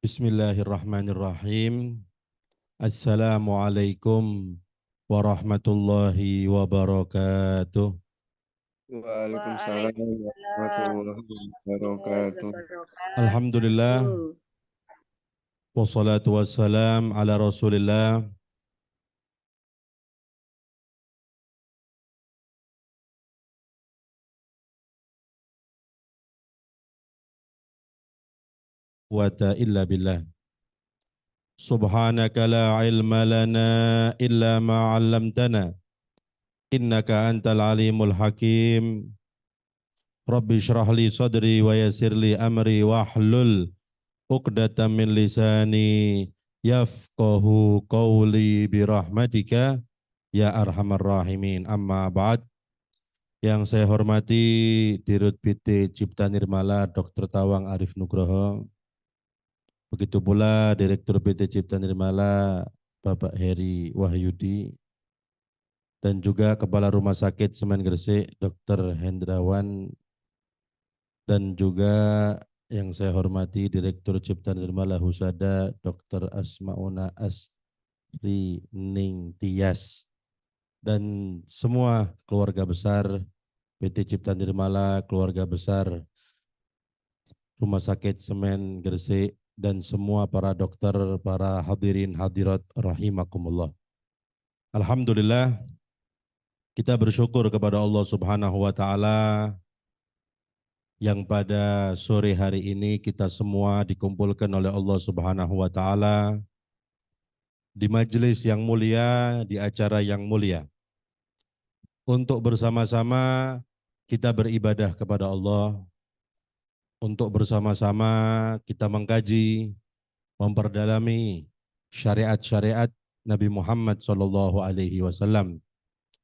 Bismillahirrahmanirrahim. Assalamualaikum warahmatullahi wabarakatuh. Waalaikumsalam Waalaikumsalam warahmatullahi warahmatullahi wabarakatuh. Alhamdulillah, wabarakatuh. wassalatu wassalam ala rasulillah wa ta illa billah. Subhanaka la ilma lana illa ma 'allamtana. Innaka antal alimul hakim. Rabbi shrah li sadri wa yassir li amri wahlul 'uqdatam min lisani yafqahu qawli bi rahmatika ya arhamar rahimin. Amma ba'd. Yang saya hormati Dirut PT Cipta Nirmala Dr. Tawang Arif Nugroho. Begitu pula Direktur PT Cipta Nirmala Bapak Heri Wahyudi. Dan juga Kepala Rumah Sakit Semen Gresik Dr. Hendrawan. Dan juga yang saya hormati Direktur Cipta Nirmala Husada Dr. Asmauna Asri Ning Tias. Dan semua keluarga besar PT Cipta Nirmala, keluarga besar Rumah Sakit Semen Gresik, dan semua para dokter, para hadirin hadirat rahimakumullah. Alhamdulillah, kita bersyukur kepada Allah Subhanahu wa taala yang pada sore hari ini kita semua dikumpulkan oleh Allah Subhanahu wa taala di majelis yang mulia, di acara yang mulia, untuk bersama-sama kita beribadah kepada Allah, untuk bersama-sama kita mengkaji, memperdalami syariat-syariat Nabi Muhammad SAW.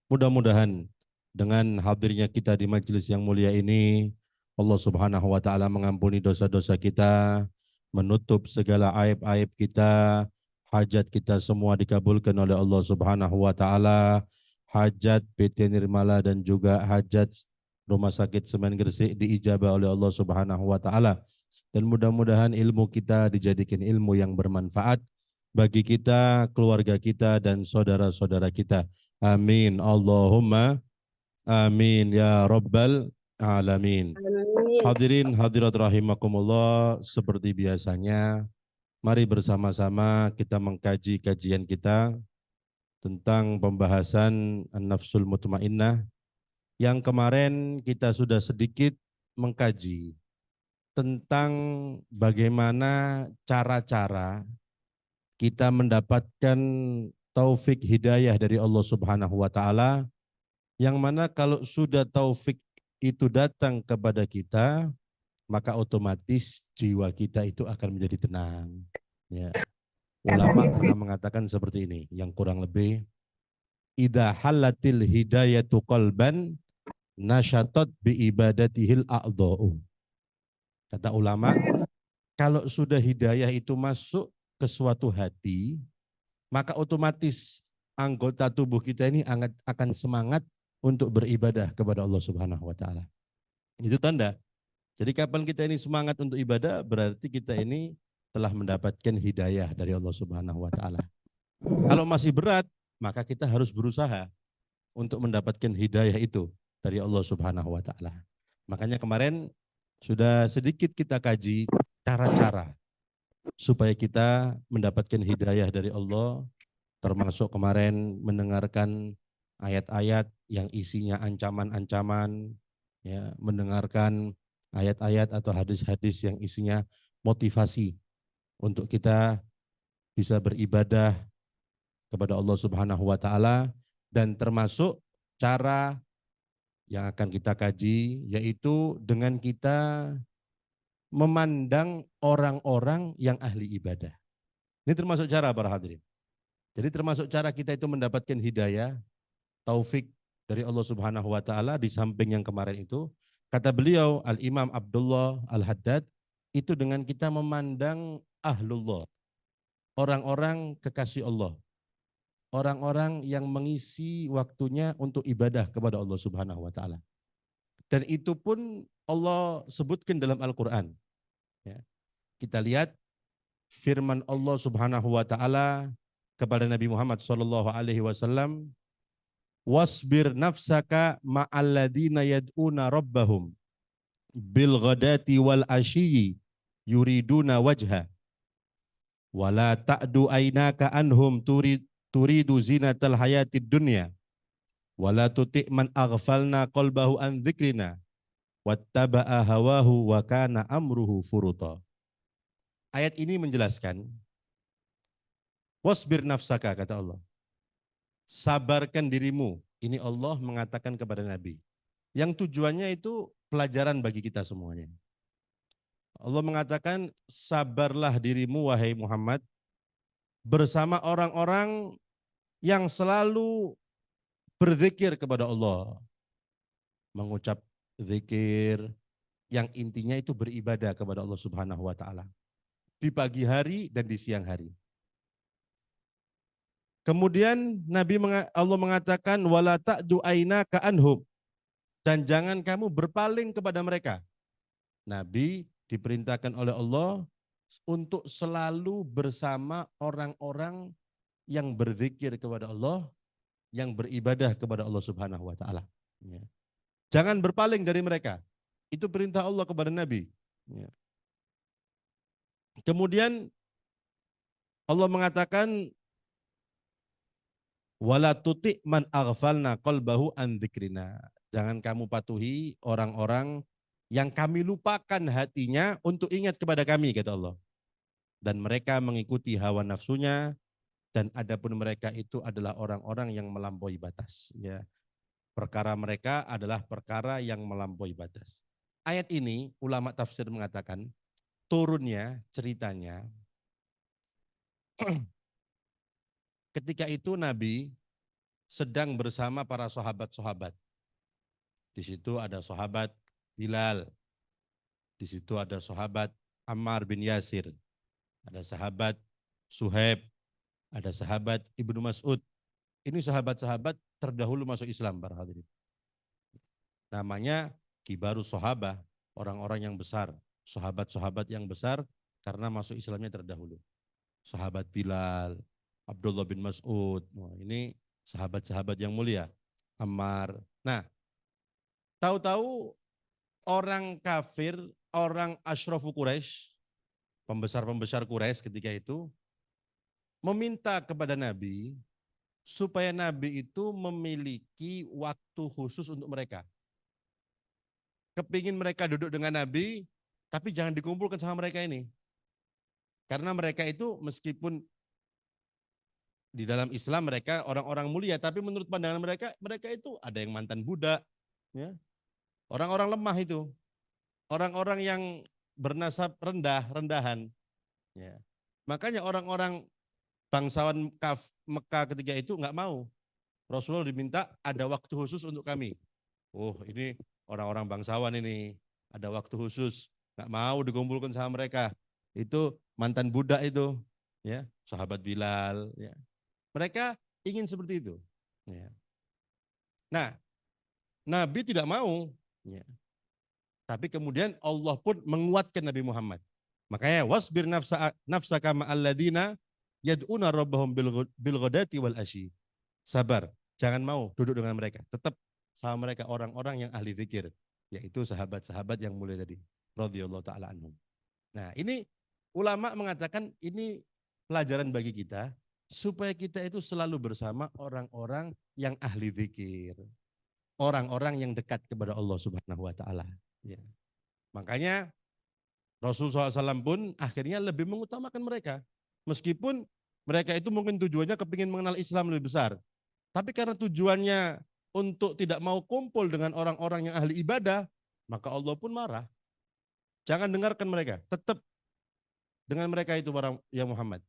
Mudah-mudahan dengan hadirnya kita di majelis yang mulia ini, Allah Subhanahu wa taala mengampuni dosa-dosa kita, menutup segala aib-aib kita, hajat kita semua dikabulkan oleh Allah Subhanahu wa taala, hajat PT Nirmala dan juga hajat Rumah Sakit Semen Gresik diijabah oleh Allah Subhanahu wa taala. Dan mudah-mudahan ilmu kita dijadikan ilmu yang bermanfaat bagi kita, keluarga kita, dan saudara-saudara kita. Amin. Allahumma amin ya rabbal alamin. Amin. Hadirin hadirat rahimakumullah, seperti biasanya mari bersama-sama kita mengkaji kajian kita tentang pembahasan An-Nafsul Mutmainnah, yang kemarin kita sudah sedikit mengkaji tentang bagaimana cara-cara kita mendapatkan taufik hidayah dari Allah Subhanahu wa taala, yang mana kalau sudah taufik itu datang kepada kita, maka otomatis jiwa kita itu akan menjadi tenang. Ya. Ulama pernah mengatakan seperti ini, yang kurang lebih, idza halatil hidayatu qalban nasyatat bi ibadatihil a'dha'u. Kata ulama, kalau sudah hidayah itu masuk ke suatu hati, maka otomatis anggota tubuh kita ini akan semangat untuk beribadah kepada Allah Subhanahu wa taala. Itu tanda. Jadi kapan kita ini semangat untuk ibadah, berarti kita ini telah mendapatkan hidayah dari Allah Subhanahu wa taala. Kalau masih berat, maka kita harus berusaha untuk mendapatkan hidayah itu dari Allah Subhanahu wa taala. Makanya kemarin sudah sedikit kita kaji cara-cara supaya kita mendapatkan hidayah dari Allah, termasuk kemarin mendengarkan ayat-ayat yang isinya ancaman-ancaman, ya, mendengarkan ayat-ayat atau hadis-hadis yang isinya motivasi untuk kita bisa beribadah kepada Allah Subhanahu wa taala, dan termasuk cara yang akan kita kaji yaitu dengan kita memandang orang-orang yang ahli ibadah. Ini termasuk cara para hadirin. Jadi termasuk cara kita itu mendapatkan hidayah, taufik dari Allah Subhanahu wa taala. Di samping yang kemarin itu, kata beliau Al-Imam Abdullah Al-Haddad, itu dengan kita memandang ahlullah, orang-orang kekasih Allah, orang-orang yang mengisi waktunya untuk ibadah kepada Allah Subhanahu wa taala. Dan itu pun Allah sebutkan dalam Al-Qur'an. Ya. Kita lihat firman Allah Subhanahu wa taala kepada Nabi Muhammad sallallahu alaihi wasallam, "Wasbir nafsaka ma'alladina yad'una rabbahum bil ghadati wal ashiyyi yuriduna wajha wala ta'du aynaka anhum turidu zinatal hayatid dunya wala tuti' man aghfalna qalbahu an dzikrina wattaba'a hawahu wa kana amruhu furuta." Ayat ini menjelaskan, wasbir nafsaka, kata Allah, sabarkan dirimu. Ini Allah mengatakan kepada Nabi. Yang tujuannya itu pelajaran bagi kita semuanya. Allah mengatakan, sabarlah dirimu wahai Muhammad bersama orang-orang yang selalu berzikir kepada Allah. Mengucap zikir yang intinya itu beribadah kepada Allah Subhanahu wa taala. Di pagi hari dan di siang hari. Kemudian Allah mengatakan wala ta'du aynaka anhum, dan jangan kamu berpaling kepada mereka. Nabi diperintahkan oleh Allah untuk selalu bersama orang-orang yang berzikir kepada Allah, yang beribadah kepada Allah Subhanahu wa taala. Ya. Jangan berpaling dari mereka. Itu perintah Allah kepada Nabi. Ya. Kemudian Allah mengatakan wala tuti' man aghfalna qalbahu an dzikrina. Jangan kamu patuhi orang-orang yang kami lupakan hatinya untuk ingat kepada kami, kata Allah. Dan mereka mengikuti hawa nafsunya, dan adapun mereka itu adalah orang-orang yang melampaui batas. Ya. Perkara mereka adalah perkara yang melampaui batas. Ayat ini ulama tafsir mengatakan turunnya ceritanya ketika itu Nabi sedang bersama para sahabat-sahabat. Di situ ada sahabat Bilal, di situ ada sahabat Ammar bin Yasir, ada sahabat Suhaib, ada sahabat Ibnu Mas'ud. Ini sahabat-sahabat terdahulu masuk Islam, para hadirin. Namanya kibarus sahabah, orang-orang yang besar, sahabat-sahabat yang besar karena masuk Islamnya terdahulu. Sahabat Bilal, Abdullah bin Mas'ud, ini sahabat-sahabat yang mulia. Ammar. Nah, tahu-tahu orang kafir, orang Asyrafu Quraisy, pembesar-pembesar Quraisy ketika itu, meminta kepada Nabi supaya Nabi itu memiliki waktu khusus untuk mereka. Kepingin mereka duduk dengan Nabi, tapi jangan dikumpulkan sama mereka ini. Karena mereka itu meskipun di dalam Islam mereka orang-orang mulia, tapi menurut pandangan mereka, mereka itu ada yang mantan budak, ya. Orang-orang lemah itu, orang-orang yang bernasab rendahan. Ya. Makanya orang-orang bangsawan Mekah ketika itu nggak mau. Rasulullah diminta ada waktu khusus untuk kami. Oh, ini orang-orang bangsawan ini ada waktu khusus, nggak mau dikumpulkan sama mereka. Itu mantan budak itu, ya, sahabat Bilal. Ya. Mereka ingin seperti itu. Ya. Nah, Nabi tidak mau. Ya. Tapi kemudian Allah pun menguatkan Nabi Muhammad. Makanya wasbir nafsaka ma'alladina yad'una rabbahum bil ghadati wal asyi. Sabar, jangan mau duduk dengan mereka. Tetap sama mereka orang-orang yang ahli zikir, yaitu sahabat-sahabat yang mulia tadi, radhiyallahu taala anhum. Nah, ini ulama mengatakan ini pelajaran bagi kita supaya kita itu selalu bersama orang-orang yang ahli zikir. Orang-orang yang dekat kepada Allah Subhanahu wa taala. Ya. Makanya Rasulullah SAW pun akhirnya lebih mengutamakan mereka. Meskipun mereka itu mungkin tujuannya kepingin mengenal Islam lebih besar. Tapi karena tujuannya untuk tidak mau kumpul dengan orang-orang yang ahli ibadah, maka Allah pun marah. Jangan dengarkan mereka. Tetap dengan mereka itu orang yang Muhammad.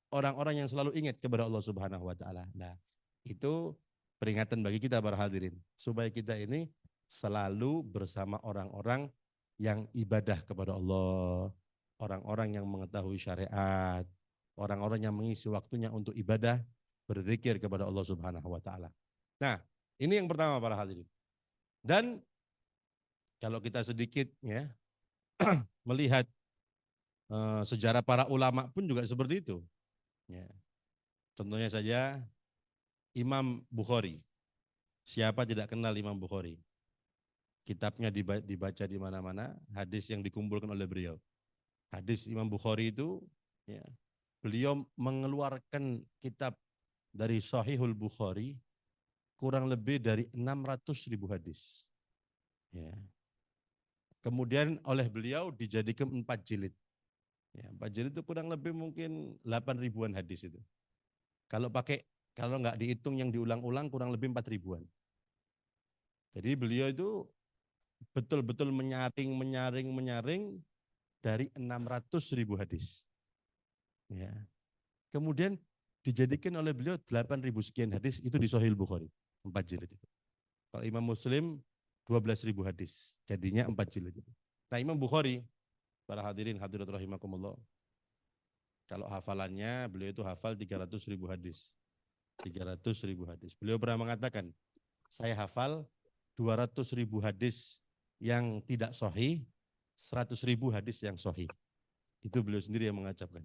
Orang-orang yang selalu ingat kepada Allah Subhanahu wa taala. Nah, itu peringatan bagi kita para hadirin supaya kita ini selalu bersama orang-orang yang ibadah kepada Allah, orang-orang yang mengetahui syariat, orang-orang yang mengisi waktunya untuk ibadah, berzikir kepada Allah Subhanahu wa taala. Nah, ini yang pertama para hadirin. Dan kalau kita sedikit ya melihat sejarah para ulama pun juga seperti itu. Ya. Contohnya saja Imam Bukhari. Siapa tidak kenal Imam Bukhari? Kitabnya dibaca di mana-mana, hadis yang dikumpulkan oleh beliau. Hadis Imam Bukhari itu, ya, beliau mengeluarkan kitab dari Sahihul Bukhari kurang lebih dari 600.000 hadis. Ya. Kemudian oleh beliau dijadikan 4 jilid. Ya, 4 jilid itu kurang lebih mungkin 8 ribuan hadis itu. Kalau kalau nggak dihitung yang diulang-ulang kurang lebih 4 ribuan. Jadi beliau itu betul-betul menyaring dari 600.000 hadis. Ya. Kemudian dijadikan oleh beliau 8.000 sekian hadis itu di Sahih Bukhari, 4 jilid itu. Kalau Imam Muslim 12.000 hadis, jadinya 4 jilid itu. Nah Imam Bukhari, para hadirin hadirat rahimakumullah, kalau hafalannya beliau itu hafal 300.000 hadis. 300.000 hadis. Beliau pernah mengatakan, saya hafal 200.000 hadis yang tidak sahih, 100.000 hadis yang sahih. Itu beliau sendiri yang mengucapkan.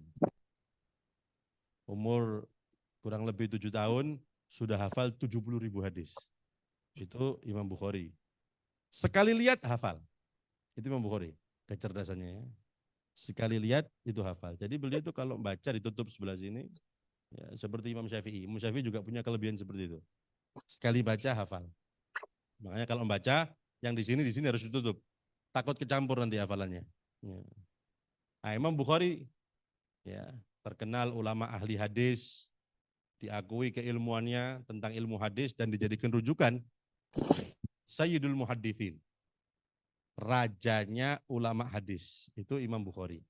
Umur kurang lebih 7 tahun, sudah hafal 70.000 hadis. Itu Imam Bukhari. Sekali lihat hafal. Itu Imam Bukhari, kecerdasannya ya. Sekali lihat itu hafal. Jadi beliau itu kalau baca ditutup sebelah sini, ya, seperti Imam Syafi'i. Imam Syafi'i juga punya kelebihan seperti itu. Sekali baca hafal. Makanya kalau membaca yang di sini harus ditutup. Takut kecampur nanti hafalannya. Ya. Nah, Imam Bukhari ya, terkenal ulama ahli hadis, diakui keilmuannya tentang ilmu hadis dan dijadikan rujukan Sayyidul Muhaddithin. Rajanya ulama hadis. Itu Imam Bukhari.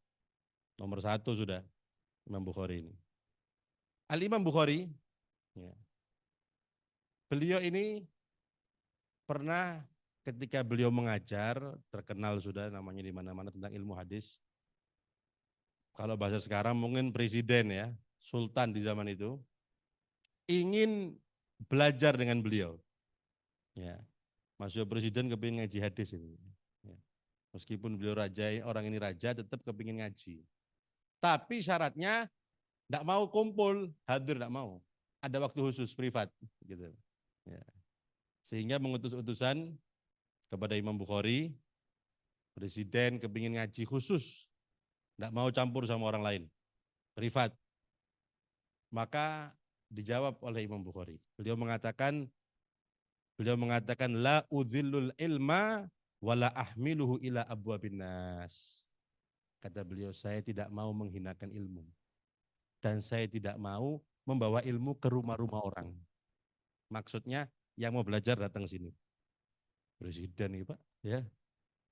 Nomor 1 sudah Imam Bukhari ini. Al-Imam Bukhari, ya, beliau ini pernah ketika beliau mengajar, terkenal sudah namanya di mana-mana tentang ilmu hadis. Kalau bahasa sekarang mungkin presiden ya, sultan di zaman itu, ingin belajar dengan beliau. Ya, masuk presiden kepingin ngaji hadis ini. Ya. Meskipun beliau raja, orang ini raja tetap kepingin ngaji. Tapi syaratnya tidak mau kumpul, hadir tidak mau. Ada waktu khusus privat, gitu. Ya. Sehingga mengutus utusan kepada Imam Bukhari, presiden kepingin ngaji khusus, tidak mau campur sama orang lain, privat. Maka dijawab oleh Imam Bukhari. Beliau mengatakan la udzillul ilma wala ahmiluhu ila abwabin nas. Kata beliau, saya tidak mau menghinakan ilmu dan saya tidak mau membawa ilmu ke rumah-rumah orang. Maksudnya yang mau belajar datang sini. Presiden nih Pak, ya,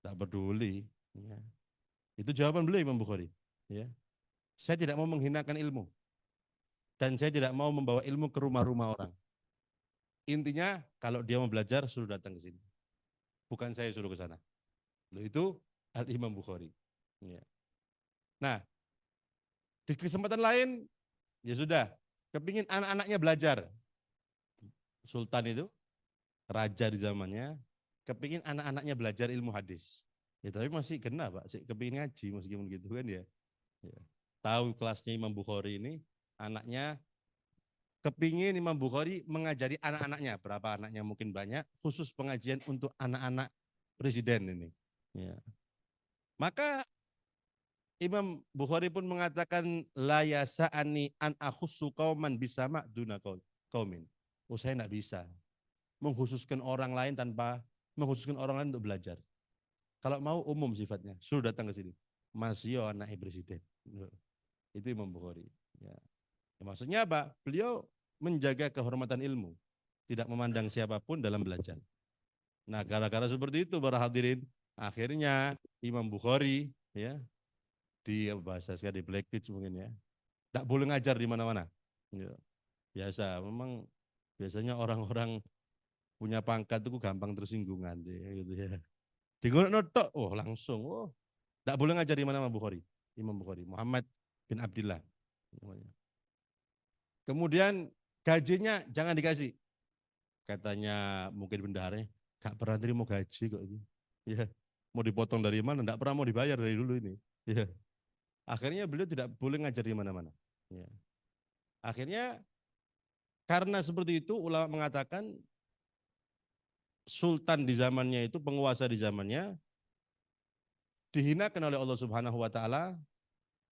tak peduli. Ya. Itu jawaban beliau Imam Bukhari. Ya. Saya tidak mau menghinakan ilmu dan saya tidak mau membawa ilmu ke rumah-rumah orang. Intinya kalau dia mau belajar suruh datang ke sini. Bukan saya suruh ke sana. Itu Al-Imam Bukhari. Ya. Nah, di kesempatan lain ya sudah, kepingin anak-anaknya belajar. Sultan itu, raja di zamannya, kepingin anak-anaknya belajar ilmu hadis. Ya tapi masih kena Pak, kepingin ngaji meskipun gitu kan ya. Ya. Tahu kelasnya Imam Bukhari ini, anaknya kepingin Imam Bukhari mengajari anak-anaknya, berapa anaknya mungkin banyak, khusus pengajian untuk anak-anak presiden ini. Ya. Maka Imam Bukhari pun mengatakan la yasa'ani an akhussu qauman bisama duna qaumin. Oh saya enggak bisa mengkhususkan orang lain tanpa mengkhususkan orang lain untuk belajar. Kalau mau umum sifatnya, suruh datang ke sini. Masih anak presiden. Itu Imam Bukhari. Ya. Ya, maksudnya apa? Beliau menjaga kehormatan ilmu, tidak memandang siapapun dalam belajar. Nah, gara-gara seperti itu para hadirin, akhirnya Imam Bukhari ya di bahasa saya di blacklist mungkin ya, tidak boleh ngajar di mana-mana. Ya, biasa, memang biasanya orang-orang punya pangkat itu gampang tersinggungan gitu ya. Di tok, oh langsung, oh tidak boleh ngajar di mana-mana Bukhari, Imam Bukhari, Muhammad bin Abdullah. Kemudian gajinya jangan dikasih. Katanya mungkin bendaharnya, gak pernah terima gaji kok ini. Ya, mau dipotong dari mana? Tidak pernah mau dibayar dari dulu ini. Ya. Akhirnya beliau tidak boleh ngajar di mana-mana. Ya. Akhirnya karena seperti itu ulama mengatakan sultan di zamannya itu, penguasa di zamannya dihinakan oleh Allah Subhanahu wa taala.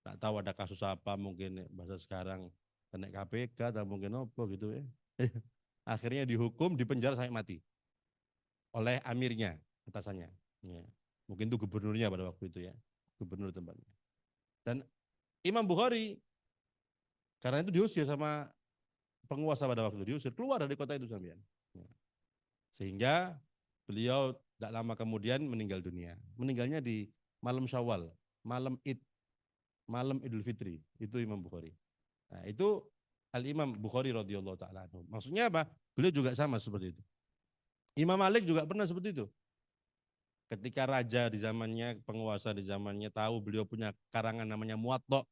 Tak tahu ada kasus apa, mungkin bahasa sekarang kena KPK atau mungkin apa gitu ya. Akhirnya dihukum, dipenjara sampai mati oleh amirnya, atasannya. Ya. Mungkin itu gubernurnya pada waktu itu ya, gubernur tempatnya. Dan Imam Bukhari karena itu diusir sama penguasa pada waktu itu, diusir keluar dari kota itu sampean. Ya. Sehingga beliau tidak lama kemudian meninggal dunia. Meninggalnya di malam Syawal, malam Id, malam Idul Fitri. Itu Imam Bukhari. Nah, itu Al-Imam Bukhari radhiyallahu taala anhu. Maksudnya apa? Beliau juga sama seperti itu. Imam Malik juga pernah seperti itu. Ketika raja di zamannya, penguasa di zamannya tahu beliau punya karangan namanya Muwatta,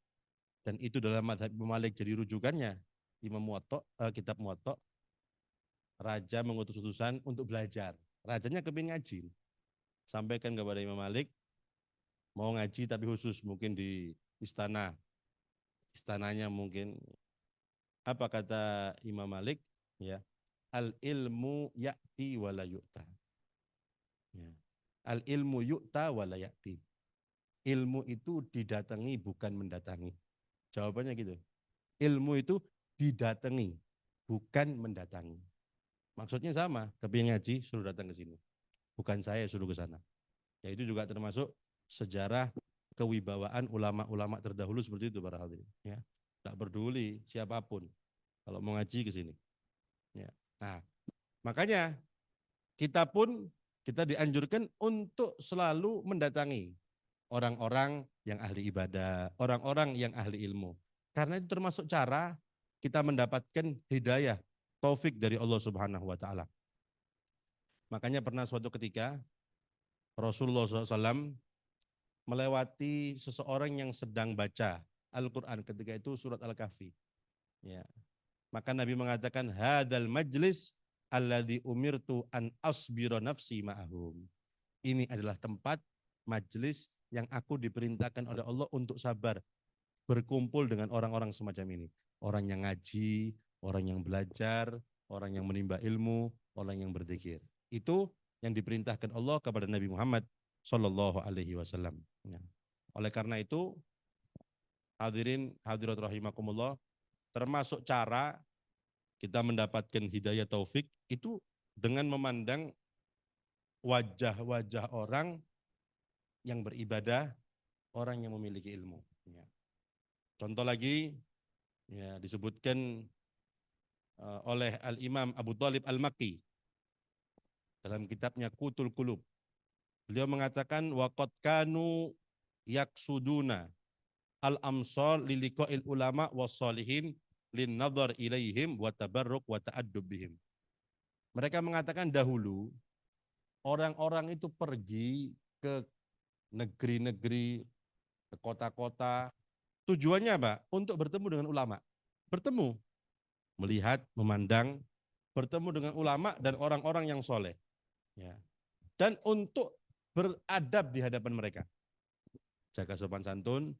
dan itu dalam mazhab Imam Malik jadi rujukannya, Imam Muwatta, kitab Muwatta, raja mengutus utusan untuk belajar. Rajanya kepingin ngaji. Sampaikan kepada Imam Malik, mau ngaji tapi khusus mungkin di istana. Istananya mungkin, apa kata Imam Malik? Ya, al ilmu ya'ti wala yu'ta. Ya. Al ilmu yu'ta wala ya'ti. Ilmu itu didatangi bukan mendatangi. Jawabannya gitu. Ilmu itu didatangi bukan mendatangi. Maksudnya sama, kepingin ngaji suruh datang ke sini. Bukan saya suruh ke sana. Ya itu juga termasuk sejarah kewibawaan ulama-ulama terdahulu seperti itu para hadirin. Ya, tak peduli siapapun. Kalau mau ngaji ke sini. Ya. Nah, makanya kita pun kita dianjurkan untuk selalu mendatangi orang-orang yang ahli ibadah, orang-orang yang ahli ilmu. Karena itu termasuk cara kita mendapatkan hidayah, taufik dari Allah Subhanahu wa taala. Makanya pernah suatu ketika Rasulullah SAW melewati seseorang yang sedang baca Al-Quran, ketika itu surat Al-Kahfi. Ya. Maka Nabi mengatakan, hadal majlis alladhi umirtu an asbira nafsi ma'ahum. Ini adalah tempat majlis yang aku diperintahkan oleh Allah untuk sabar, berkumpul dengan orang-orang semacam ini. Orang yang ngaji, orang yang belajar, orang yang menimba ilmu, orang yang berzikir. Itu yang diperintahkan Allah kepada Nabi Muhammad Sallallahu Alaihi Wasallam. Oleh karena itu, hadirin hadirat rahimakumullah, termasuk cara kita mendapatkan hidayah taufik itu dengan memandang wajah-wajah orang yang beribadah, orang yang memiliki ilmu. Ya. Contoh lagi, ya, disebutkan oleh Al-Imam Abu Thalib Al-Makki dalam kitabnya Qutul Qulub. Beliau mengatakan waqad kanu yaksuduna al-amsal liliqa'il ulama wassalihin lin nadhar ilaihim wa tabarruk wa ta'addub bihim. Mereka mengatakan dahulu orang-orang itu pergi ke negeri-negeri, ke kota-kota. Tujuannya apa? Untuk bertemu dengan ulama. Bertemu, melihat, memandang, bertemu dengan ulama dan orang-orang yang soleh. Ya. Dan untuk beradab di hadapan mereka. Jaga sopan santun,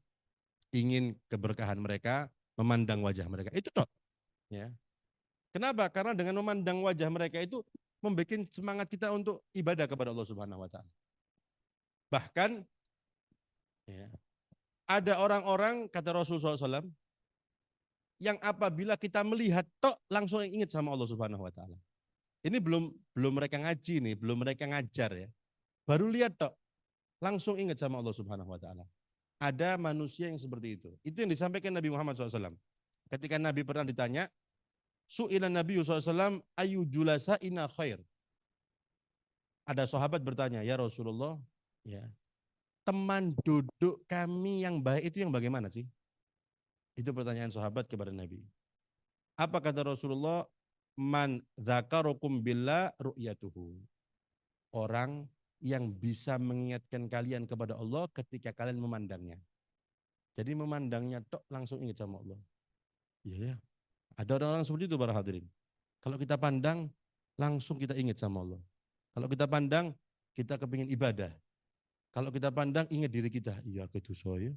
ingin keberkahan mereka, memandang wajah mereka. Itu toh. Ya. Kenapa? Karena dengan memandang wajah mereka itu membuat semangat kita untuk ibadah kepada Allah Subhanahu wa taala. Bahkan ya, ada orang-orang kata Rasulullah SAW yang apabila kita melihat tok langsung ingat sama Allah Subhanahu wa taala. Ini belum mereka ngaji nih, belum mereka ngajar ya. Baru lihat tok langsung ingat sama Allah Subhanahu wa taala. Ada manusia yang seperti itu. Itu yang disampaikan Nabi Muhammad SAW. Ketika Nabi pernah ditanya, su'ilan Nabi SAW ayu julasa ina khair. Ada sahabat bertanya, ya Rasulullah, ya, teman duduk kami yang baik itu yang bagaimana sih? Itu pertanyaan sahabat kepada Nabi. Apa kata Rasulullah? Man dzakarukum billah ru'yatuhu. Orang yang bisa mengingatkan kalian kepada Allah ketika kalian memandangnya. Jadi memandangnya tok langsung ingat sama Allah. Iya ya. Ada orang-orang seperti itu para hadirin. Kalau kita pandang langsung kita ingat sama Allah. Kalau kita pandang kita kepingin ibadah. Kalau kita pandang ingat diri kita. Iya gitu saya.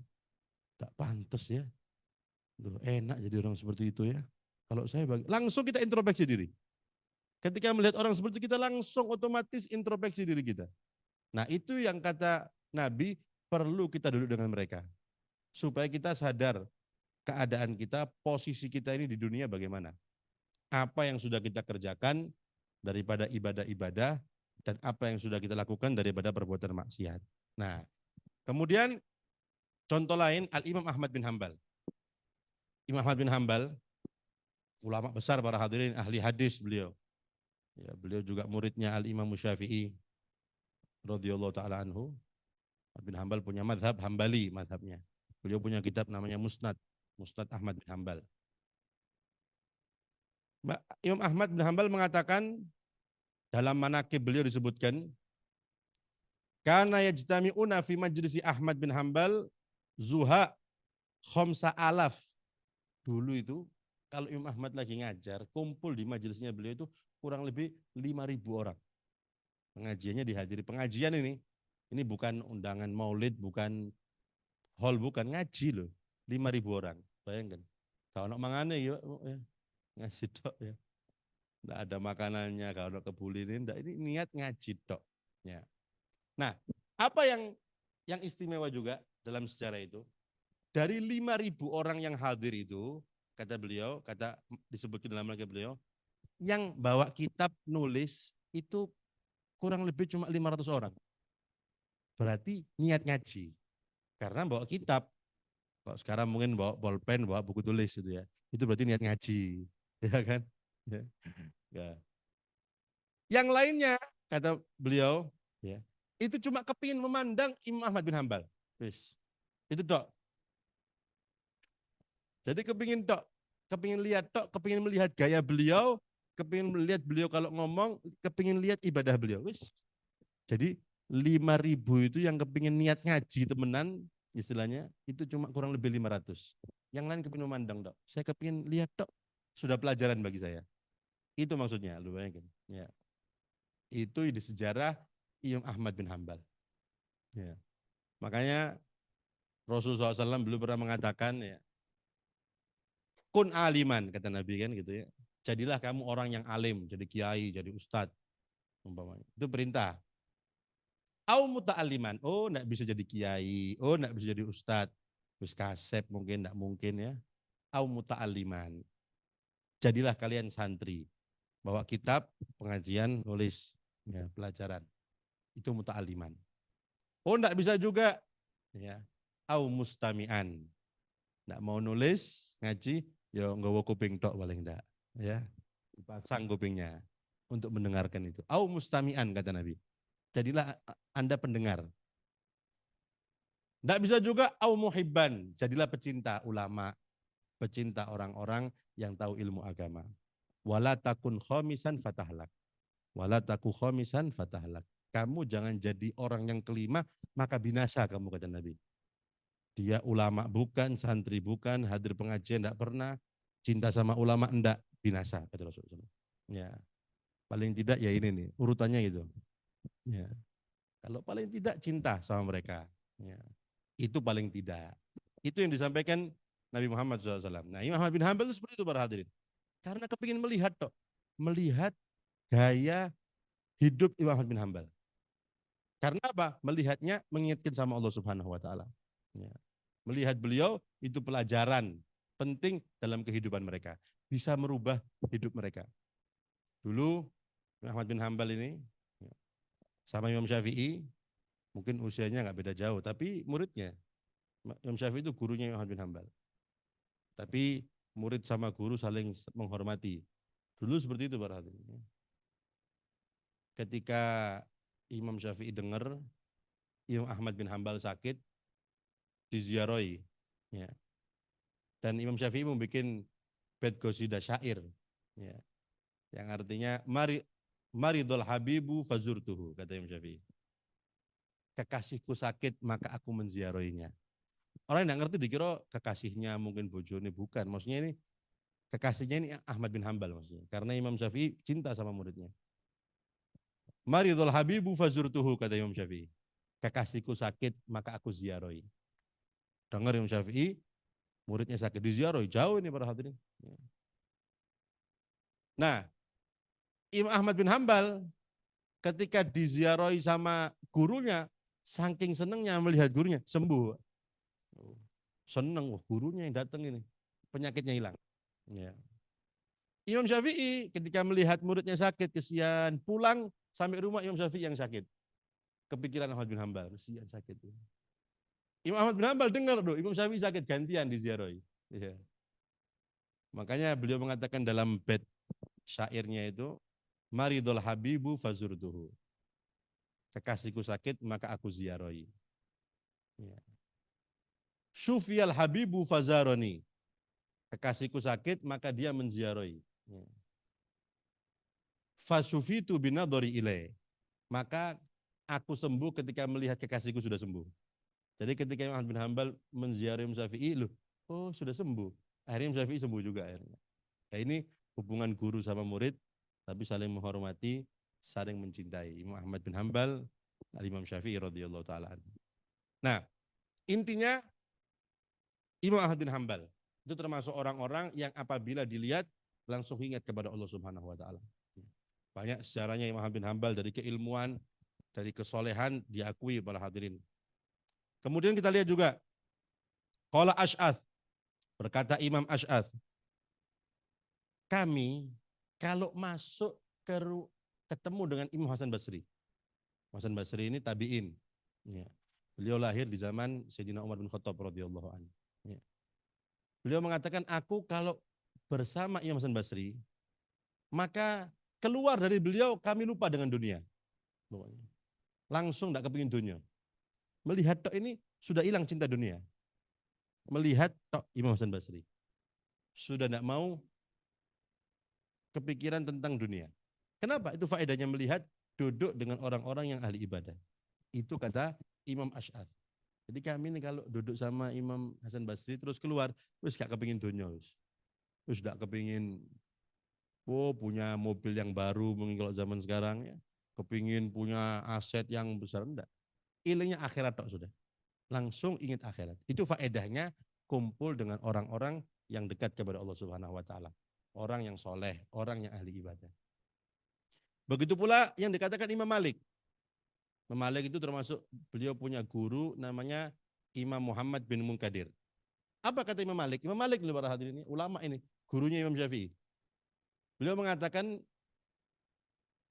Tak pantas ya. Loh, enak jadi orang seperti itu ya. Kalau saya langsung kita introspeksi diri. Ketika melihat orang seperti itu, kita langsung otomatis introspeksi diri kita. Nah itu yang kata Nabi, perlu kita duduk dengan mereka. Supaya kita sadar keadaan kita, posisi kita ini di dunia bagaimana. Apa yang sudah kita kerjakan daripada ibadah-ibadah, dan apa yang sudah kita lakukan daripada perbuatan maksiat. Nah, kemudian contoh lain, Al-Imam Ahmad bin Hambal. Imam Ahmad bin Hambal, ulama besar para hadirin, ahli hadis beliau. Ya, beliau juga muridnya Al-Imam Syafi'i radhiyallahu taala anhu. Bin Hambal punya madhab Hambali madhabnya. Beliau punya kitab namanya Musnad, Musnad Ahmad bin Hambal. Imam Ahmad bin Hambal mengatakan dalam manaqib beliau disebutkan, kana yajtami'una fi majlisi Ahmad bin Hambal zuha khamsa alaf. Dulu itu kalau Imam Ahmad lagi ngajar, kumpul di majelisnya beliau itu kurang lebih 5.000 orang. Pengajiannya dihadiri. Pengajian ini bukan undangan maulid, bukan hall, bukan ngaji loh. 5.000 orang. Bayangkan. Kalau nak mangane ya, ngaji tok ya. Enggak ada makanannya, kalau nak kebulin ini niat ngaji tok. Ya. Nah, apa yang istimewa juga dalam sejarah itu? Dari 5.000 orang yang hadir itu, kata beliau, disebutkan dalam lagi beliau, yang bawa kitab nulis itu kurang lebih cuma 500 orang. Berarti niat ngaji. Karena bawa kitab. Kalau sekarang mungkin bawa bolpen, bawa buku tulis gitu ya. Itu berarti niat ngaji. Ya kan? Ya. Ya. Yang lainnya, kata beliau, ya, itu cuma kepingin memandang Imam Ahmad bin Hambal. Itu dok. Jadi kepingin lihat kepingin melihat gaya beliau, kepingin melihat beliau kalau ngomong, kepingin lihat ibadah beliau. Jadi 5.000 itu yang kepingin niat ngaji temenan, istilahnya, itu cuma kurang lebih 500. Yang lain kepingin memandang, dok. Saya kepingin lihat, dok. Sudah pelajaran bagi saya. Itu maksudnya, lu bayangin. Ya. Itu di sejarah Imam Ahmad bin Hambal. Ya. Makanya Rasulullah SAW belum pernah mengatakan, ya, kun aliman, kata Nabi kan gitu ya. Jadilah kamu orang yang alim, jadi kiai, jadi ustadz. Umpamanya. Itu perintah. Au muta'aliman, oh enggak bisa jadi kiai, oh enggak bisa jadi ustadz. Terus kasep mungkin, enggak mungkin ya. Au muta'aliman. Jadilah kalian santri. Bawa kitab, pengajian, nulis, ya, pelajaran. Itu muta'aliman. Oh enggak bisa juga. Ya. Au mustami'an. Enggak mau nulis, ngaji, ya nggawa kuping tok paling enggak. Ya. Dipasang kupingnya untuk mendengarkan itu. Au mustami'an, kata Nabi. Jadilah Anda pendengar. Tidak bisa juga au muhibban, jadilah pecinta ulama, pecinta orang-orang yang tahu ilmu agama. Wala takun khamisan fatahlak. Wala taku khamisan fatahlak. Kamu jangan jadi orang yang kelima, maka binasa kamu, kata Nabi. Dia ulama bukan, santri bukan, hadir pengajian tidak pernah, cinta sama ulama enggak, binasa, kata Rasulullah. Ya. Paling tidak ya ini nih, urutannya gitu. Ya. Kalau paling tidak cinta sama mereka. Ya. Itu paling tidak. Itu yang disampaikan Nabi Muhammad SAW. Nah, Imam Ahmad bin Hambal itu seperti itu para hadirin. Karena kepingin melihat toh, melihat gaya hidup Imam Ahmad bin Hambal. Karena apa? Melihatnya mengingatkan sama Allah Subhanahu Wa Taala. Ya. Melihat beliau itu pelajaran penting dalam kehidupan mereka. Bisa merubah hidup mereka. Dulu Imam Ahmad bin Hambal ini sama Imam Syafi'i, mungkin usianya nggak beda jauh, tapi muridnya. Imam Syafi'i itu gurunya Imam Ahmad bin Hambal. Tapi murid sama guru saling menghormati. Dulu seperti itu para hadirin. Ketika Imam Syafi'i dengar Imam Ahmad bin Hambal sakit, diziarahi. Ya. Dan Imam Syafi'i membuat bait qasidah syair. Ya. Yang artinya, maridul habibu fazurtuhu, kata Imam Syafi'i. Kekasihku sakit, maka aku menziarahinya. Orang yang ngerti dikira kekasihnya mungkin bojone, bukan. Maksudnya ini kekasihnya ini Ahmad bin Hambal maksudnya. Karena Imam Syafi'i cinta sama muridnya. Maridul habibu fazurtuhu, kata Imam Syafi'i. Kekasihku sakit, maka aku ziarahi. Dengar Imam Syafi'i, muridnya sakit, diziarahi, jauh ini para hadirin. Nah, Imam Ahmad bin Hambal ketika diziarahi sama gurunya, saking senengnya melihat gurunya sembuh. Seneng, wah gurunya yang datang ini, penyakitnya hilang. Ya. Imam Syafi'i ketika melihat muridnya sakit, kesian, pulang sampai rumah Imam Syafi'i yang sakit. Kepikiran Ahmad bin Hambal, kesian sakit. Imam Ahmad bin Hambal dengar tuh, Imam Syafi'i sakit, gantian diziarahi. Ya. Makanya beliau mengatakan dalam bait syairnya itu, Maridul Habibu fazurtuhu. Kekasihku sakit, maka aku ziarahi. Ya. Syufiyal Habibu fazaroni. Kekasihku sakit, maka dia menziarahi. Ya. Fasufitu binadhari ilaih. Maka aku sembuh ketika melihat kekasihku sudah sembuh. Jadi ketika Imam Ahmad bin Hambal menziarahi Imam Syafi'i, loh, oh sudah sembuh. Akhirnya Imam Syafi'i sembuh juga akhirnya. Nah, ini hubungan guru sama murid, tapi saling menghormati, saling mencintai. Imam Ahmad bin Hambal, Imam Syafi'i radhiyallahu taala. Nah, intinya Imam Ahmad bin Hambal itu termasuk orang-orang yang apabila dilihat langsung ingat kepada Allah Subhanahu wa taala. Banyak sejarahnya Imam Ahmad bin Hambal dari keilmuan, dari kesolehan diakui para hadirin. Kemudian kita lihat juga qala Asy'ath, berkata Imam Asy'ath, kami kalau masuk ketemu dengan Imam Hasan Basri. Hasan Basri ini tabi'in. Ya. Beliau lahir di zaman Sayyidina Umar bin Khattab radhiyallahu anhu. Ya. Beliau mengatakan, aku kalau bersama Imam Hasan Basri, maka keluar dari beliau kami lupa dengan dunia. Langsung tidak kepingin dunia. Melihat tok ini sudah hilang cinta dunia. Melihat tok Imam Hasan Basri. Sudah tidak mau kepikiran tentang dunia. Kenapa? Itu faedahnya melihat duduk dengan orang-orang yang ahli ibadah. Itu kata Imam Asy'ath. Jadi kami ini kalau duduk sama Imam Hasan Basri terus keluar, wis gak kepingin dunia. Wis gak kepingin punya mobil yang baru mungkin kalau zaman sekarang ya. Kepingin punya aset yang besar, enggak. Ilmunya akhirat tok sudah. Langsung ingat akhirat. Itu faedahnya kumpul dengan orang-orang yang dekat kepada Allah Subhanahu wa taala. Orang yang soleh, orang yang ahli ibadah. Begitu pula yang dikatakan Imam Malik. Imam Malik itu termasuk beliau punya guru namanya Imam Muhammad bin Munkadir. Apa kata Imam Malik? Imam Malik ini para hadirin ini, ulama ini, gurunya Imam Syafi'i. Beliau mengatakan,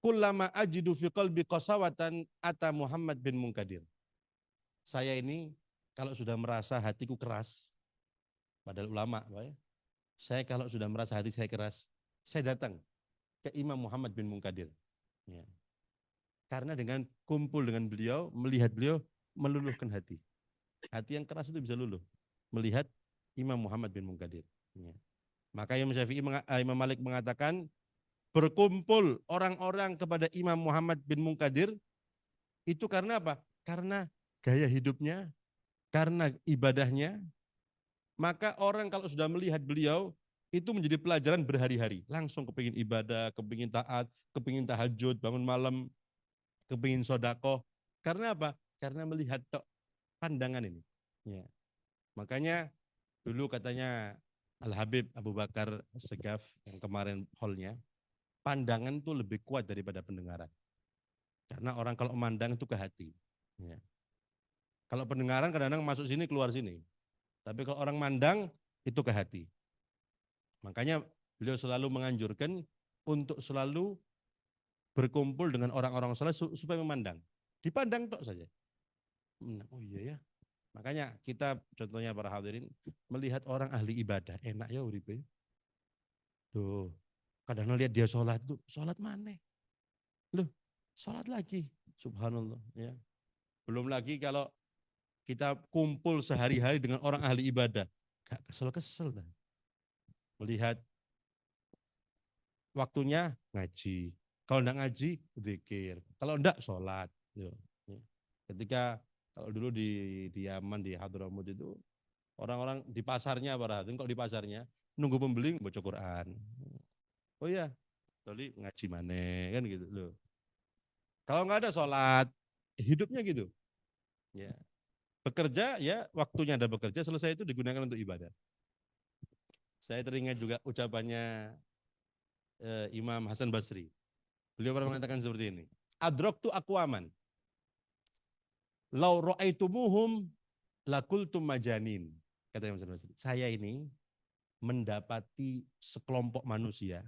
kullama ajidu fi qalbi qasawatan ata Muhammad bin Munkadir. Saya ini kalau sudah merasa hatiku keras, padahal ulama, ya. Saya kalau sudah merasa hati saya keras, saya datang ke Imam Muhammad bin Munkadir. Ya. Karena dengan kumpul dengan beliau, melihat beliau, meluluhkan hati. Hati yang keras itu bisa luluh. Melihat Imam Muhammad bin Munkadir. Ya. Maka Imam Malik mengatakan, berkumpul orang-orang kepada Imam Muhammad bin Munkadir, itu karena apa? Karena gaya hidupnya, karena ibadahnya. Maka orang kalau sudah melihat beliau, itu menjadi pelajaran berhari-hari. Langsung kepingin ibadah, kepingin taat, kepingin tahajud, bangun malam, kepingin sodakoh. Karena apa? Karena melihat pandangan ini. Ya. Makanya dulu katanya Al-Habib Abu Bakar Segaf yang kemarin hallnya, pandangan itu lebih kuat daripada pendengaran. Karena orang kalau memandang itu ke hati. Ya. Kalau pendengaran kadang-kadang masuk sini, keluar sini. Tapi kalau orang mandang, itu ke hati. Makanya beliau selalu menganjurkan untuk selalu berkumpul dengan orang-orang saleh supaya memandang. Dipandang tok saja. Oh iya ya. Makanya kita contohnya para hadirin melihat orang ahli ibadah, enak ya uripe. Tuh, kadang lihat dia sholat tuh, sholat mana? Loh, sholat lagi. Subhanallah. Ya. Belum lagi kalau kita kumpul sehari-hari dengan orang ahli ibadah. Gak kesel-kesel. Melihat waktunya ngaji. Kalau enggak ngaji, zikir. Kalau enggak, sholat. Ketika kalau dulu di Yaman, di Hadramut itu, orang-orang di pasarnya, para hadirin, kalau di pasarnya, nunggu pembeli baca Quran. Oh iya, tadi ngaji mana, kan gitu loh. Kalau enggak ada sholat, hidupnya gitu. Ya. Bekerja ya waktunya ada bekerja, selesai itu digunakan untuk ibadah. Saya teringat juga ucapannya Imam Hasan Basri. Beliau pernah mengatakan seperti ini. Adroktu aqwaman lau ra'aitumuhum lakultum majanin. Kata Imam Hasan Basri. Saya ini mendapati sekelompok manusia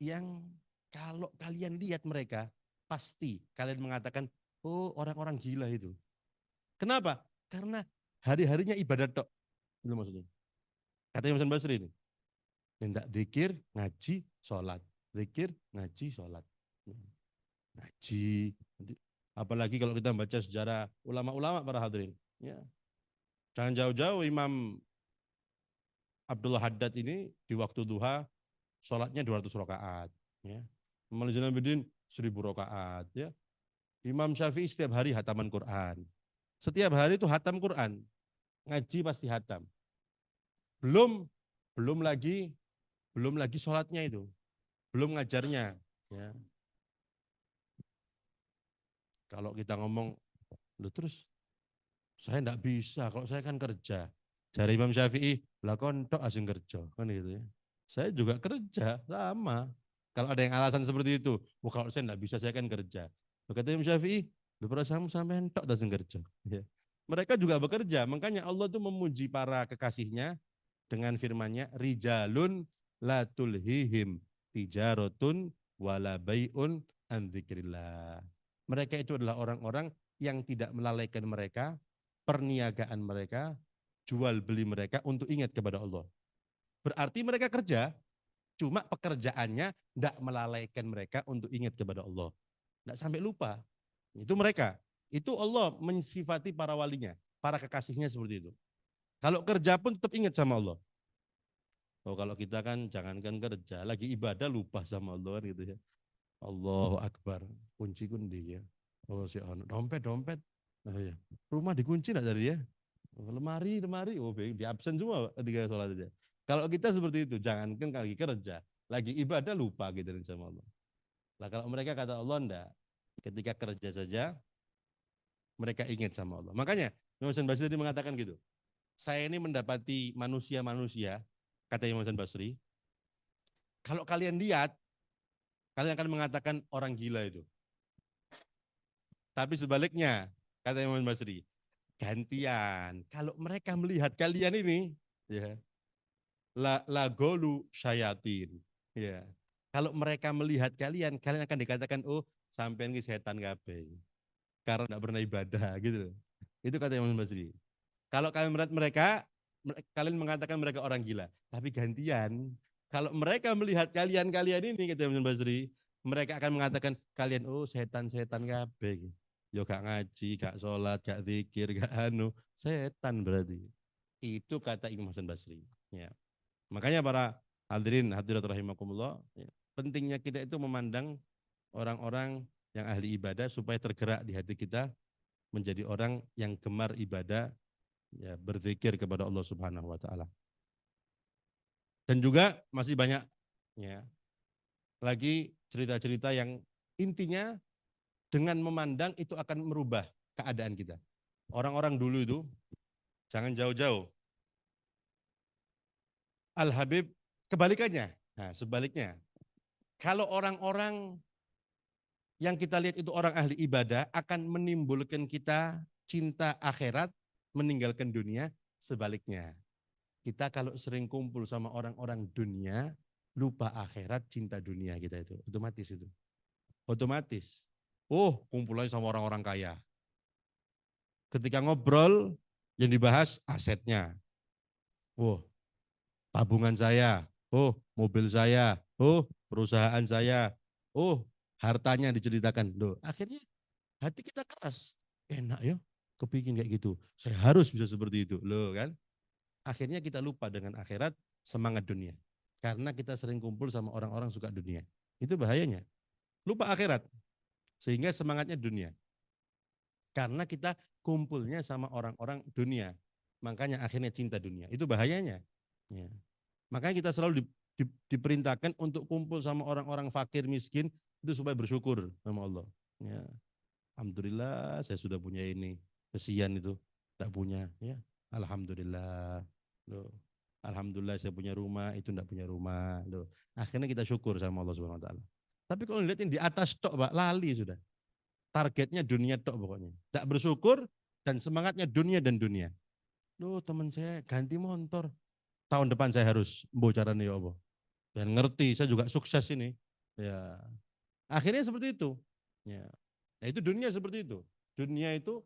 yang kalau kalian lihat mereka, pasti kalian mengatakan, oh orang-orang gila itu. Kenapa? Karena hari-harinya ibadah tok. Itu maksudnya. Kata Imam Hasan Basri ini. Hendak zikir, ngaji, sholat. Zikir, ngaji, sholat. Ngaji. Apalagi kalau kita baca sejarah ulama-ulama para hadirin. Ya. Jangan jauh-jauh Imam Abdullah Haddad ini di waktu duha sholatnya 200 rakaat. Ya. Imam Zainuddin 1000 rakaat. Ya. Imam Syafi'i setiap hari hataman Quran. Setiap hari itu hatam Quran. Ngaji pasti hatam. Belum belum lagi sholatnya itu. Belum ngajarnya. Ya. Kalau kita ngomong, lu terus saya enggak bisa, kalau saya kan kerja. Dari Imam Syafi'i, lah kontok asing kerja, kan gitu ya. Saya juga kerja, sama. Kalau ada yang alasan seperti itu, oh, kalau saya enggak bisa, saya kan kerja. Kata Imam Syafi'i, lu perasaanmu sampai entok asing kerja. Ya. Mereka juga bekerja, makanya Allah tuh memuji para kekasihnya dengan firman-Nya, rijalun la tulhihim tijarotun wala bai'un an dzikrillah. Mereka itu adalah orang-orang yang tidak melalaikan mereka, perniagaan mereka, jual beli mereka untuk ingat kepada Allah. Berarti mereka kerja, cuma pekerjaannya tidak melalaikan mereka untuk ingat kepada Allah. Tidak sampai lupa. Itu mereka. Itu Allah mensifati para walinya, para kekasihnya seperti itu. Kalau kerja pun tetap ingat sama Allah. Oh, kalau kita kan jangankan kerja, lagi ibadah lupa sama Allah gitu ya. Allahu Akbar. Kunci kundi ya. Oh si dompet. Oh, ya. Rumah dikunci enggak tadi ya? Lemari. Oh di absen semua ketika sholat aja. Kalau kita seperti itu, jangankan lagi kerja, lagi ibadah lupa gitu sama Allah. Nah kalau mereka kata Allah enggak, ketika kerja saja mereka ingat sama Allah. Makanya Imam Hasan Basri tadi mengatakan gitu. Saya ini mendapati manusia-manusia, kata Imam Hasan Basri, kalau kalian lihat, kalian akan mengatakan orang gila itu. Tapi sebaliknya, kata Imam Basri, gantian. Kalau mereka melihat kalian ini, ya, la golu syayatin. Ya. Kalau mereka melihat kalian, kalian akan dikatakan, oh, sampean ini setan kabeh. Karena tidak pernah ibadah, gitu. Itu kata Imam Basri. Kalau kalian melihat mereka, kalian mengatakan mereka orang gila. Tapi gantian, kalau mereka melihat kalian ini, kata Imam Basri, mereka akan mengatakan kalian, oh setan-setan kabeh. Yo gak ngaji, gak sholat, gak zikir, gak anu, setan berarti. Itu kata Imam Hasan Basri. Ya. Makanya para hadirin hadirat rahimakumullah, ya, pentingnya kita itu memandang orang-orang yang ahli ibadah supaya tergerak di hati kita menjadi orang yang gemar ibadah, ya, berzikir kepada Allah Subhanahu wa taala. Dan juga masih banyak ya lagi cerita-cerita yang intinya dengan memandang itu akan merubah keadaan kita. Orang-orang dulu itu jangan jauh-jauh. Al-Habib kebalikannya. Nah, sebaliknya. Kalau orang-orang yang kita lihat itu orang ahli ibadah akan menimbulkan kita cinta akhirat, meninggalkan dunia. Sebaliknya. Kita kalau sering kumpul sama orang-orang dunia, lupa akhirat, cinta dunia kita itu. Otomatis itu. Otomatis. Oh, kumpulnya sama orang-orang kaya. Ketika ngobrol, yang dibahas asetnya. Oh, tabungan saya. Oh, mobil saya. Oh, perusahaan saya. Oh, hartanya diceritakan. Loh, akhirnya hati kita keras. Enak ya, kepingin kayak gitu. Saya harus bisa seperti itu. Loh kan. Akhirnya kita lupa dengan akhirat, semangat dunia. Karena kita sering kumpul sama orang-orang suka dunia. Itu bahayanya. Lupa akhirat. Sehingga semangatnya dunia. Karena kita kumpulnya sama orang-orang dunia. Makanya akhirnya cinta dunia. Itu bahayanya. Ya. Makanya kita selalu diperintahkan untuk kumpul sama orang-orang fakir miskin itu supaya bersyukur sama Allah. Ya. Alhamdulillah saya sudah punya ini. kesian itu, tidak punya. Ya, alhamdulillah. Loh. Alhamdulillah saya punya rumah, itu tidak punya rumah. Loh. Akhirnya kita syukur sama Allah Subhanahu Wa Taala. Tapi kalau lihatin di atas tok, Pak, lali sudah. Targetnya dunia tok pokoknya. Tidak bersyukur dan semangatnya dunia dan dunia. Loh, teman saya ganti motor. Tahun depan saya harus bocoran ya Allah. Dan ngerti, saya juga sukses ini. Ya, akhirnya seperti itu. Ya. Nah, itu dunia seperti itu. Dunia itu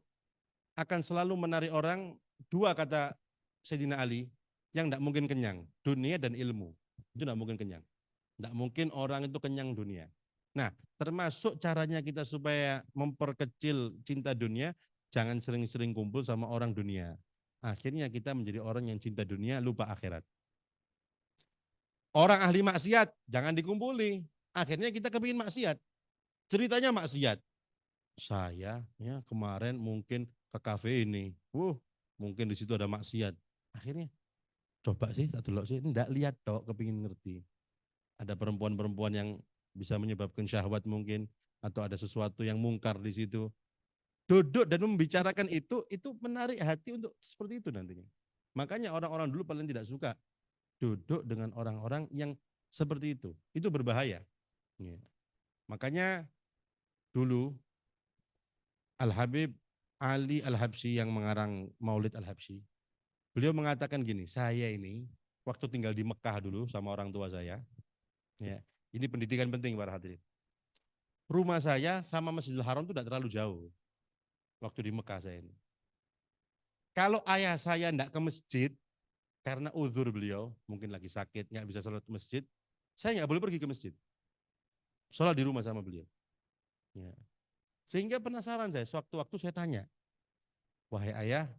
akan selalu menarik orang, dua kata Sayyidina Ali, yang tidak mungkin kenyang, dunia dan ilmu. Itu tidak mungkin kenyang. Tidak mungkin orang itu kenyang dunia. Nah, termasuk caranya kita supaya memperkecil cinta dunia, jangan sering-sering kumpul sama orang dunia. Akhirnya kita menjadi orang yang cinta dunia, lupa akhirat. Orang ahli maksiat, jangan dikumpuli. Akhirnya kita kepingin maksiat. Ceritanya maksiat. Saya ya kemarin mungkin ke kafe ini. Mungkin di situ ada maksiat. Akhirnya coba sih, tak delok sih, enggak lihat tok, kepingin ngerti. Ada perempuan-perempuan yang bisa menyebabkan syahwat mungkin, atau ada sesuatu yang mungkar di situ. Duduk dan membicarakan itu menarik hati untuk seperti itu nantinya. Makanya orang-orang dulu paling tidak suka duduk dengan orang-orang yang seperti itu. Itu berbahaya. Ya. Makanya dulu Al-Habib Ali Al-Habsyi yang mengarang Maulid Al-Habsyi, beliau mengatakan gini, saya ini waktu tinggal di Mekah dulu sama orang tua saya, ya, ini pendidikan penting para hadirin. Rumah saya sama Masjidil Haram itu tidak terlalu jauh waktu di Mekah saya ini. Kalau ayah saya tidak ke masjid, karena uzur beliau, mungkin lagi sakit, nggak bisa sholat ke masjid, saya nggak boleh pergi ke masjid. Sholat di rumah sama beliau. Ya. Sehingga penasaran saya, sewaktu-waktu saya tanya, wahai ayah,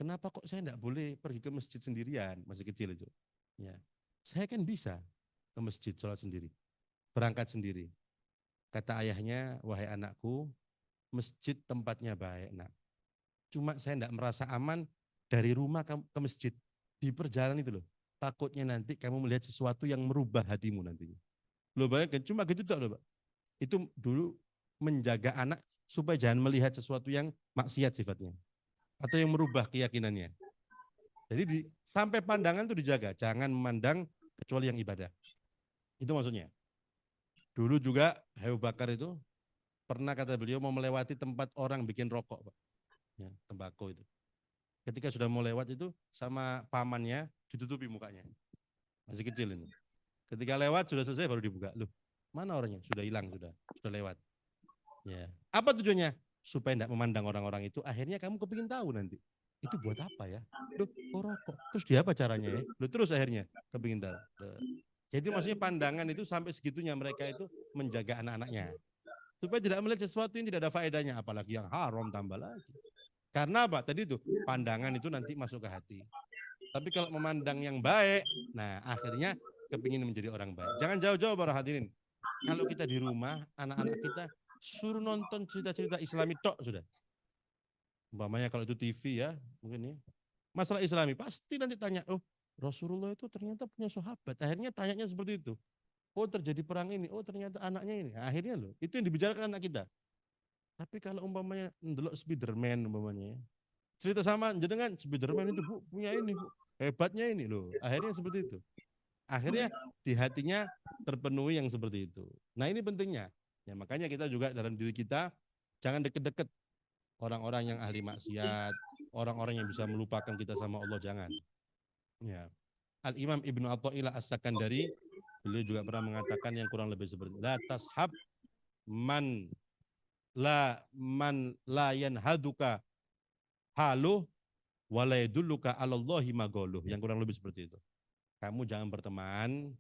kenapa kok saya tidak boleh pergi ke masjid sendirian, masih kecil itu. Ya. Saya kan bisa ke masjid sholat sendiri, berangkat sendiri. Kata ayahnya, wahai anakku, masjid tempatnya baik, nak. Cuma saya tidak merasa aman dari rumah ke masjid. Di perjalanan itu loh, takutnya nanti kamu melihat sesuatu yang merubah hatimu nantinya. Lo bayangkan, cuma gitu tak loh Pak. Itu dulu menjaga anak supaya jangan melihat sesuatu yang maksiat sifatnya. Atau yang merubah keyakinannya. Jadi sampai pandangan itu dijaga, jangan memandang kecuali yang ibadah. Itu maksudnya. Dulu juga Abu Bakar itu pernah kata beliau mau melewati tempat orang bikin rokok, Pak. Ya, tembakau itu. Ketika sudah mau lewat itu sama pamannya ditutupi mukanya. Masih kecil ini. Ketika lewat sudah selesai baru dibuka. Loh, mana orangnya? Sudah hilang, sudah lewat. Ya. Apa tujuannya? Supaya tidak memandang orang-orang itu. Akhirnya kamu kepingin tahu nanti. Itu buat apa ya? Loh, kok rokok? Terus dia apa caranya ya? Loh, terus akhirnya kepingin tahu. Jadi maksudnya pandangan itu sampai segitunya mereka itu menjaga anak-anaknya. Supaya tidak melihat sesuatu yang tidak ada faedahnya. Apalagi yang haram tambah lagi. Karena apa? Tadi itu pandangan itu nanti masuk ke hati. Tapi kalau memandang yang baik, nah akhirnya kepingin menjadi orang baik. Jangan jauh-jauh para hadirin. Kalau kita di rumah, anak-anak kita suruh nonton cerita-cerita Islami tok sudah. Umpamanya kalau itu TV ya, mungkin ya. Masalah Islami pasti nanti tanya, oh Rasulullah itu ternyata punya sahabat. Akhirnya tanyanya seperti itu. Oh terjadi perang ini, oh ternyata anaknya ini. Akhirnya loh, itu yang dibicarakan anak kita. Tapi kalau umpamanya ndelok Spiderman umpamanya, cerita sama jenengan Spiderman itu Bu punya ini Bu, hebatnya ini loh. Akhirnya seperti itu. Akhirnya di hatinya terpenuhi yang seperti itu. Nah ini pentingnya. Ya makanya kita juga dalam diri kita jangan deket-deket orang-orang yang ahli maksiat, orang-orang yang bisa melupakan kita sama Allah, jangan. Ya. Al Imam Ibnu Athaillah As-Sakandari beliau juga pernah mengatakan yang kurang lebih seperti la tashab man la yanhaduka haluh wala yadulluka 'alallahi magoluh, yang kurang lebih seperti itu. Kamu jangan berteman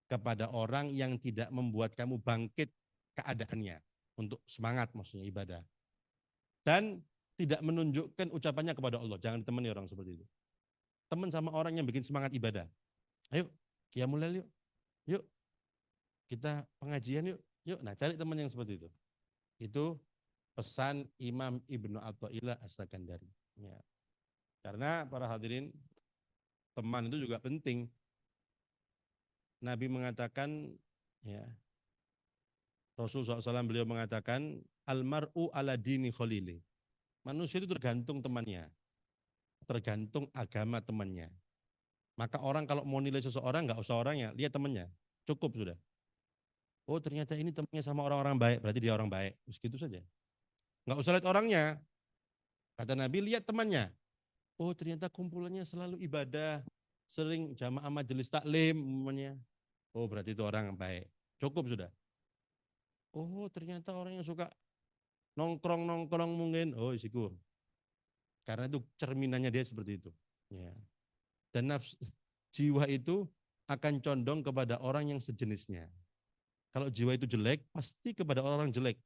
kepada orang yang tidak membuat kamu bangkit keadaannya untuk semangat maksudnya ibadah. Dan tidak menunjukkan ucapannya kepada Allah. Jangan ditemani orang seperti itu. Teman sama orang yang bikin semangat ibadah. Ayo, qiyamul lail yuk. Yuk, kita pengajian yuk. Yuk, nah cari teman yang seperti itu. Itu pesan Imam Ibnu Athaillah As-Sakandari. Ya. Karena para hadirin, teman itu juga penting. Nabi mengatakan, ya, Rasul SAW beliau mengatakan, almar'u ala dini khalili. Manusia itu tergantung temannya, tergantung agama temannya. Maka orang kalau mau nilai seseorang nggak usah orangnya, lihat temannya, cukup sudah. Oh ternyata ini temannya sama orang-orang baik, berarti dia orang baik. Terus gitu saja. Nggak usah lihat orangnya. Kata Nabi, lihat temannya. Oh ternyata kumpulannya selalu ibadah, sering jamaah majelis taklim umpamanya. Oh berarti itu orang yang baik. Cukup sudah. Oh ternyata orang yang suka nongkrong-nongkrong mungkin. Oh isiku. Karena itu cerminannya dia seperti itu. Ya. Dan jiwa itu akan condong kepada orang yang sejenisnya. Kalau jiwa itu jelek, pasti kepada orang jelek.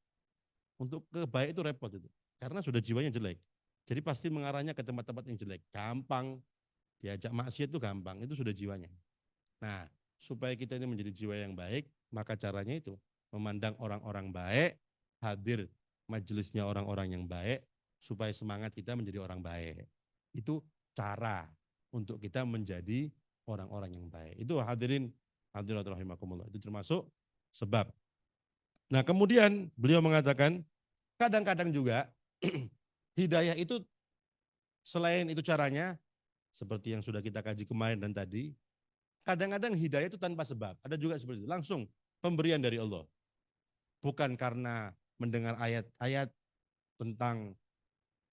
Untuk kebaik itu repot itu. Karena sudah jiwanya jelek. Jadi pasti mengarahnya ke tempat-tempat yang jelek. Gampang diajak maksiat itu gampang. Itu sudah jiwanya. Nah, supaya kita ini menjadi jiwa yang baik, maka caranya itu memandang orang-orang baik, hadir majelisnya orang-orang yang baik, supaya semangat kita menjadi orang baik. Itu cara untuk kita menjadi orang-orang yang baik. Itu hadirin hadirat rahimakumullah. Itu termasuk sebab. Nah, kemudian beliau mengatakan kadang-kadang juga hidayah itu selain itu caranya seperti yang sudah kita kaji kemarin dan tadi, kadang-kadang hidayah itu tanpa sebab. Ada juga seperti itu. Langsung pemberian dari Allah. Bukan karena mendengar ayat-ayat tentang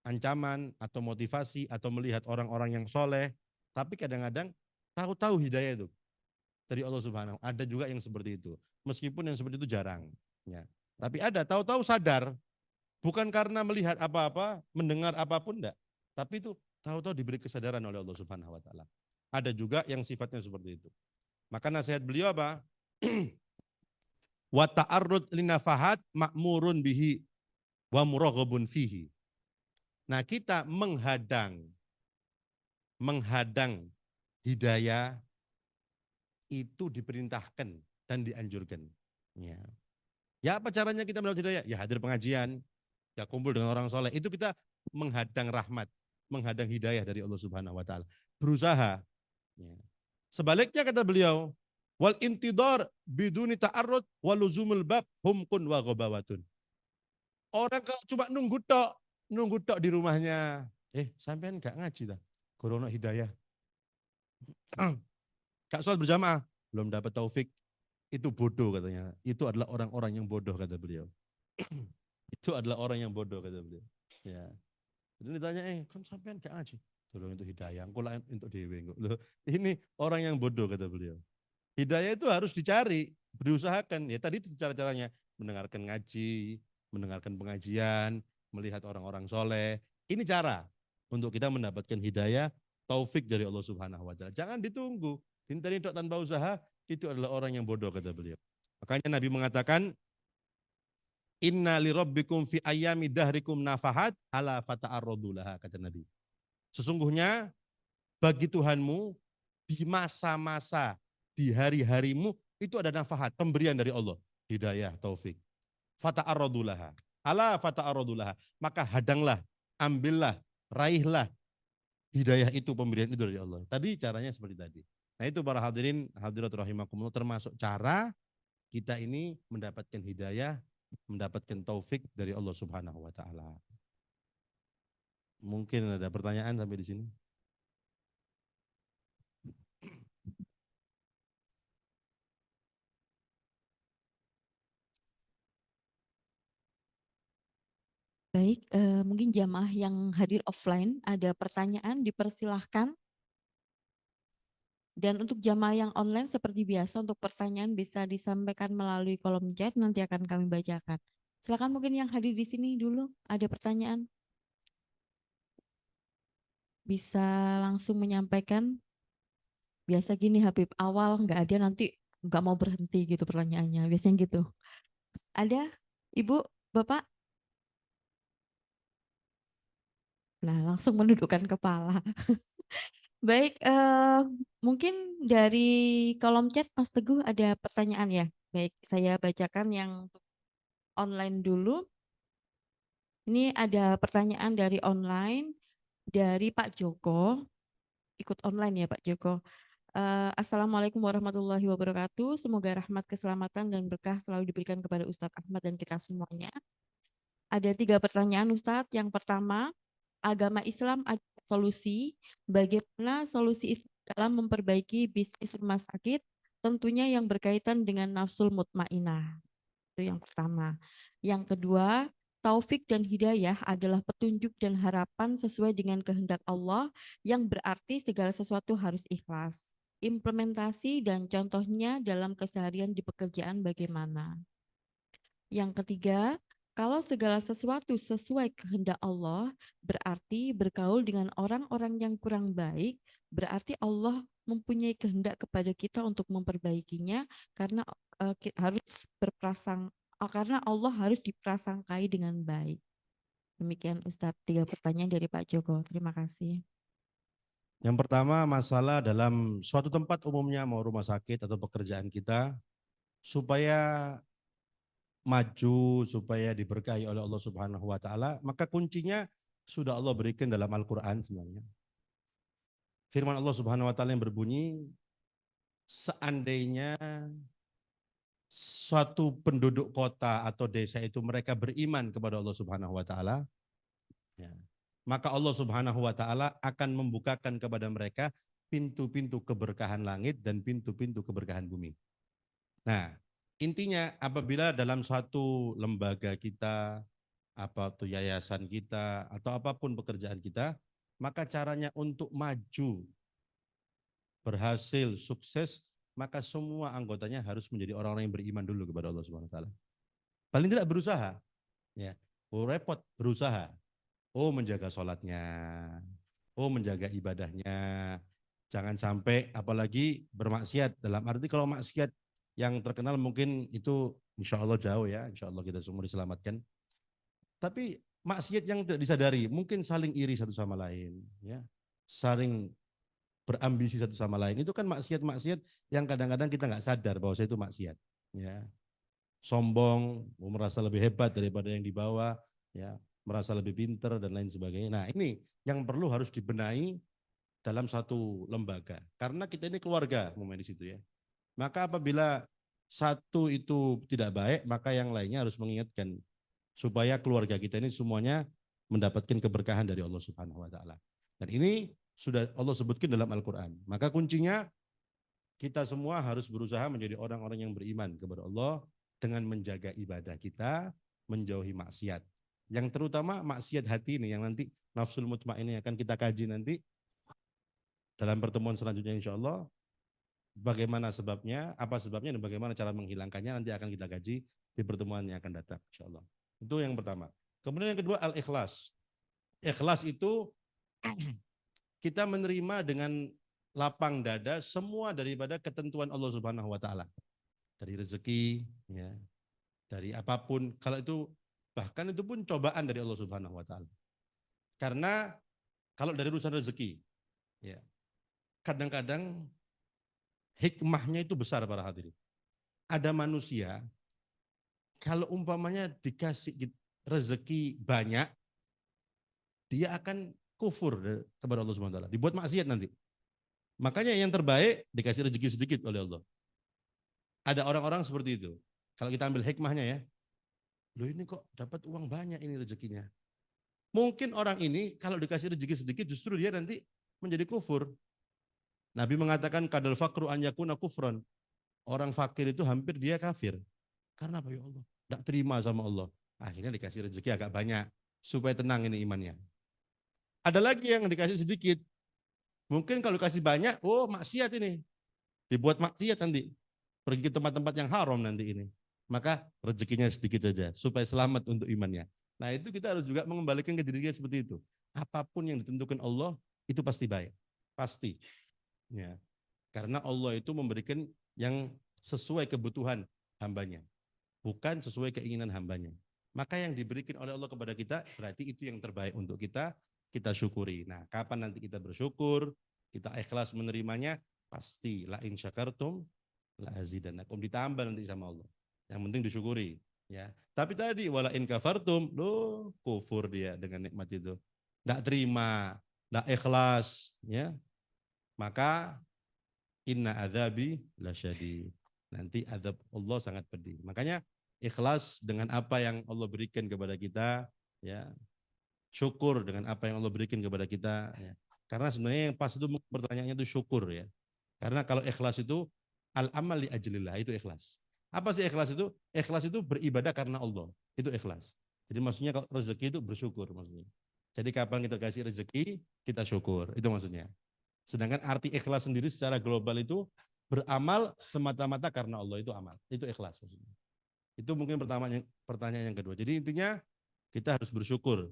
ancaman atau motivasi atau melihat orang-orang yang soleh. Tapi kadang-kadang tahu-tahu hidayah itu dari Allah Subhanahu. Ada juga yang seperti itu. Meskipun yang seperti itu jarang. Ya. Tapi ada tahu-tahu sadar. Bukan karena melihat apa-apa, mendengar apapun enggak. Tapi itu tahu-tahu diberi kesadaran oleh Allah Subhanahu wa taala. Ada juga yang sifatnya seperti itu. Maka nasihat beliau apa? Wa ta'arrud linafahat ma'murun bihi wa muraghabun fihi. Nah, kita menghadang hidayah itu diperintahkan dan dianjurkan. Ya. Ya apa caranya kita mendapat hidayah? Ya hadir pengajian, ya kumpul dengan orang soleh. Itu kita menghadang rahmat, menghadang hidayah dari Allah Subhanahu wa taala. Berusaha. Ya. Sebaliknya kata beliau, wal intidar biduni ta'arrud waluzumul bab humkun wa ghabawatun. Orang kalau cuma nunggu tok di rumahnya. Sampean gak ngaji dah. Gorono hidayah. Gak sholat berjamaah, belum dapat taufik. Itu bodoh katanya. Itu adalah orang-orang yang bodoh kata beliau. Itu adalah orang yang bodoh kata beliau. Ya. Jadi ditanya, kan sampean gak ngaji. Tolong itu hidayah, engkau lah untuk dewe. Loh, ini orang yang bodoh kata beliau. Hidayah itu harus dicari, berusahakan. Ya tadi itu cara-caranya, mendengarkan ngaji, mendengarkan pengajian, melihat orang-orang soleh. Ini cara untuk kita mendapatkan hidayah, taufik dari Allah Subhanahu wa taala. Jangan ditunggu. Interi tanpa usaha itu adalah orang yang bodoh kata beliau. Makanya Nabi mengatakan, Inna li rabbikum fi ayami dahrikum nafahat ala fata'arradu laha, kata Nabi. Sesungguhnya bagi Tuhanmu di masa-masa di hari-harimu itu ada nafahat, pemberian dari Allah, hidayah, taufik. Fata'arradu laha. Ala fata'arradu laha. Maka hadanglah, ambillah, raihlah hidayah itu, pemberian itu dari Allah. Tadi caranya seperti tadi. Nah itu para hadirin, hadirat rahimakumullah, termasuk cara kita ini mendapatkan hidayah, mendapatkan taufik dari Allah Subhanahu wa taala. Mungkin ada pertanyaan sampai di sini? Baik, mungkin jamaah yang hadir offline ada pertanyaan dipersilahkan. Dan untuk jamaah yang online seperti biasa untuk pertanyaan bisa disampaikan melalui kolom chat, nanti akan kami bacakan. Silakan mungkin yang hadir di sini dulu ada pertanyaan. Bisa langsung menyampaikan. Biasa gini Habib, awal nggak ada nanti nggak mau berhenti gitu pertanyaannya. Biasanya gitu. Ada Ibu, Bapak? Nah, langsung menundukkan kepala. Baik, mungkin dari kolom chat Mas Teguh ada pertanyaan ya. Baik, saya bacakan yang online dulu. Ini ada pertanyaan dari online dari Pak Joko. Ikut online ya Pak Joko. Assalamualaikum warahmatullahi wabarakatuh. Semoga rahmat, keselamatan, dan berkah selalu diberikan kepada Ustadz Ahmad dan kita semuanya. Ada 3 pertanyaan Ustadz. Yang pertama, agama Islam ada solusi. Bagaimana solusi Islam dalam memperbaiki bisnis rumah sakit? Tentunya yang berkaitan dengan nafsul mutmainah. Itu yang pertama. Yang kedua, taufik dan hidayah adalah petunjuk dan harapan sesuai dengan kehendak Allah yang berarti segala sesuatu harus ikhlas. Implementasi dan contohnya dalam keseharian di pekerjaan bagaimana? Yang ketiga, kalau segala sesuatu sesuai kehendak Allah, berarti bergaul dengan orang-orang yang kurang baik, berarti Allah mempunyai kehendak kepada kita untuk memperbaikinya karena harus karena Allah harus diprasangkai dengan baik. Demikian Ustadz, 3 pertanyaan dari Pak Joko. Terima kasih. Yang pertama, masalah dalam suatu tempat umumnya mau rumah sakit atau pekerjaan kita supaya maju, supaya diberkahi oleh Allah Subhanahu wa taala, maka kuncinya sudah Allah berikan dalam Al-Qur'an sebenarnya. Firman Allah Subhanahu wa taala yang berbunyi, seandainya suatu penduduk kota atau desa itu mereka beriman kepada Allah Subhanahu wa taala, ya, maka Allah Subhanahu wa taala akan membukakan kepada mereka pintu-pintu keberkahan langit dan pintu-pintu keberkahan bumi. Nah, intinya apabila dalam satu lembaga kita, apa tuh yayasan kita atau apapun pekerjaan kita, maka caranya untuk maju, berhasil, sukses, maka semua anggotanya harus menjadi orang-orang yang beriman dulu kepada Allah Subhanahu wa taala. Paling tidak berusaha, ya. Oh, repot berusaha. Oh, menjaga sholatnya. Oh, menjaga ibadahnya. Jangan sampai apalagi bermaksiat. Dalam arti kalau maksiat yang terkenal mungkin itu insya Allah jauh ya. Insya Allah kita semua diselamatkan. Tapi maksiat yang tidak disadari, mungkin saling iri satu sama lain. Ya, saling berambisi satu sama lain. Itu kan maksiat-maksiat yang kadang-kadang kita nggak sadar bahwa itu maksiat. Ya, sombong, merasa lebih hebat daripada yang di bawah. Ya, merasa lebih pinter dan lain sebagainya. Nah, ini yang perlu harus dibenahi dalam satu lembaga. Karena kita ini keluarga, di situ ya. Maka apabila satu itu tidak baik, maka yang lainnya harus mengingatkan supaya keluarga kita ini semuanya mendapatkan keberkahan dari Allah Subhanahu wa taala. Dan ini sudah Allah sebutkan dalam Al-Qur'an. Maka kuncinya kita semua harus berusaha menjadi orang-orang yang beriman kepada Allah dengan menjaga ibadah kita, menjauhi maksiat. Yang terutama maksiat hati ini yang nanti nafsul mutmainnah akan kita kaji nanti dalam pertemuan selanjutnya insya Allah. Bagaimana sebabnya, apa sebabnya dan bagaimana cara menghilangkannya nanti akan kita kaji di pertemuan yang akan datang insya Allah. Itu yang pertama. Kemudian yang kedua al-ikhlas. Ikhlas itu kita menerima dengan lapang dada semua daripada ketentuan Allah Subhanahu wa taala. Dari rezeki ya, dari apapun, kalau itu bahkan itu pun cobaan dari Allah Subhanahu wa taala. Karena kalau dari urusan rezeki ya, kadang-kadang hikmahnya itu besar para hadirin. Ada manusia kalau umpamanya dikasih rezeki banyak, dia akan kufur kepada Allah Subhanahu wa taala, dibuat maksiat nanti. Makanya yang terbaik dikasih rezeki sedikit oleh Allah. Ada orang-orang seperti itu. Kalau kita ambil hikmahnya ya, loh ini kok dapat uang banyak ini rezekinya. Mungkin orang ini kalau dikasih rezeki sedikit justru dia nanti menjadi kufur. Nabi mengatakan kadal fakru an yakuna kufran. Orang fakir itu hampir dia kafir. Karena apa ya Allah? Tidak terima sama Allah. Akhirnya dikasih rezeki agak banyak supaya tenang ini imannya. Ada lagi yang dikasih sedikit. Mungkin kalau kasih banyak, oh maksiat ini. Dibuat maksiat nanti. Pergi ke tempat-tempat yang haram nanti ini. Maka rezekinya sedikit saja supaya selamat untuk imannya. Nah itu kita harus juga mengembalikan ke diri kita seperti itu. Apapun yang ditentukan Allah itu pasti baik. Pasti. Ya. Karena Allah itu memberikan yang sesuai kebutuhan hambanya. Bukan sesuai keinginan hambanya. Maka yang diberikan oleh Allah kepada kita berarti itu yang terbaik untuk kita syukuri. Nah kapan nanti kita bersyukur, kita ikhlas menerimanya, pasti la in syakartum la azidannakum, ditambah nanti sama Allah. Yang penting disyukuri ya. Tapi tadi wala in kafartum, loh kufur dia dengan nikmat itu. Enggak terima, enggak ikhlas ya. Maka inna adzabi lasyadid. Nanti azab Allah sangat pedih. Makanya ikhlas dengan apa yang Allah berikan kepada kita, ya. Syukur dengan apa yang Allah berikan kepada kita, ya. Karena sebenarnya yang pas itu pertanyaannya itu syukur, ya. Karena kalau ikhlas itu al-amal li ajlillah, itu ikhlas. Apa sih ikhlas itu? Ikhlas itu beribadah karena Allah. Itu ikhlas. Jadi maksudnya kalau rezeki itu bersyukur maksudnya. Jadi kapan kita kasih rezeki, kita syukur. Itu maksudnya. Sedangkan arti ikhlas sendiri secara global itu beramal semata-mata karena Allah, itu amal. Itu ikhlas maksudnya. Itu mungkin pertanyaan yang kedua. Jadi intinya kita harus bersyukur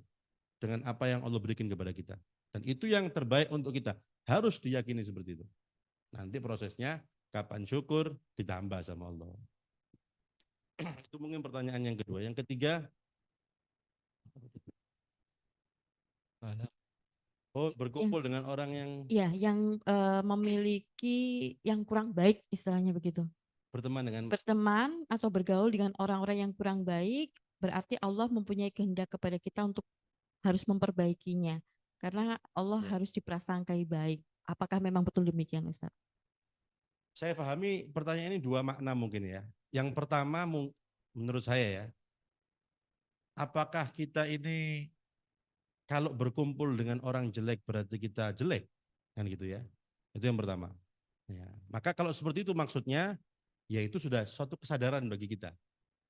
dengan apa yang Allah berikan kepada kita. Dan itu yang terbaik untuk kita. Harus diyakini seperti itu. Nanti prosesnya kapan syukur ditambah sama Allah. Itu mungkin pertanyaan yang kedua. Yang ketiga, berkumpul dengan orang yang ya yang memiliki yang kurang baik, istilahnya begitu. Berteman atau bergaul dengan orang-orang yang kurang baik, berarti Allah mempunyai kehendak kepada kita untuk harus memperbaikinya. Karena Allah harus diprasangkai baik. Apakah memang betul demikian, Ustaz? Saya pahami pertanyaan ini dua makna mungkin ya. Yang pertama menurut saya ya, apakah kita ini kalau berkumpul dengan orang jelek berarti kita jelek, kan gitu ya? Itu yang pertama. Ya. Maka kalau seperti itu maksudnya, ya itu sudah suatu kesadaran bagi kita.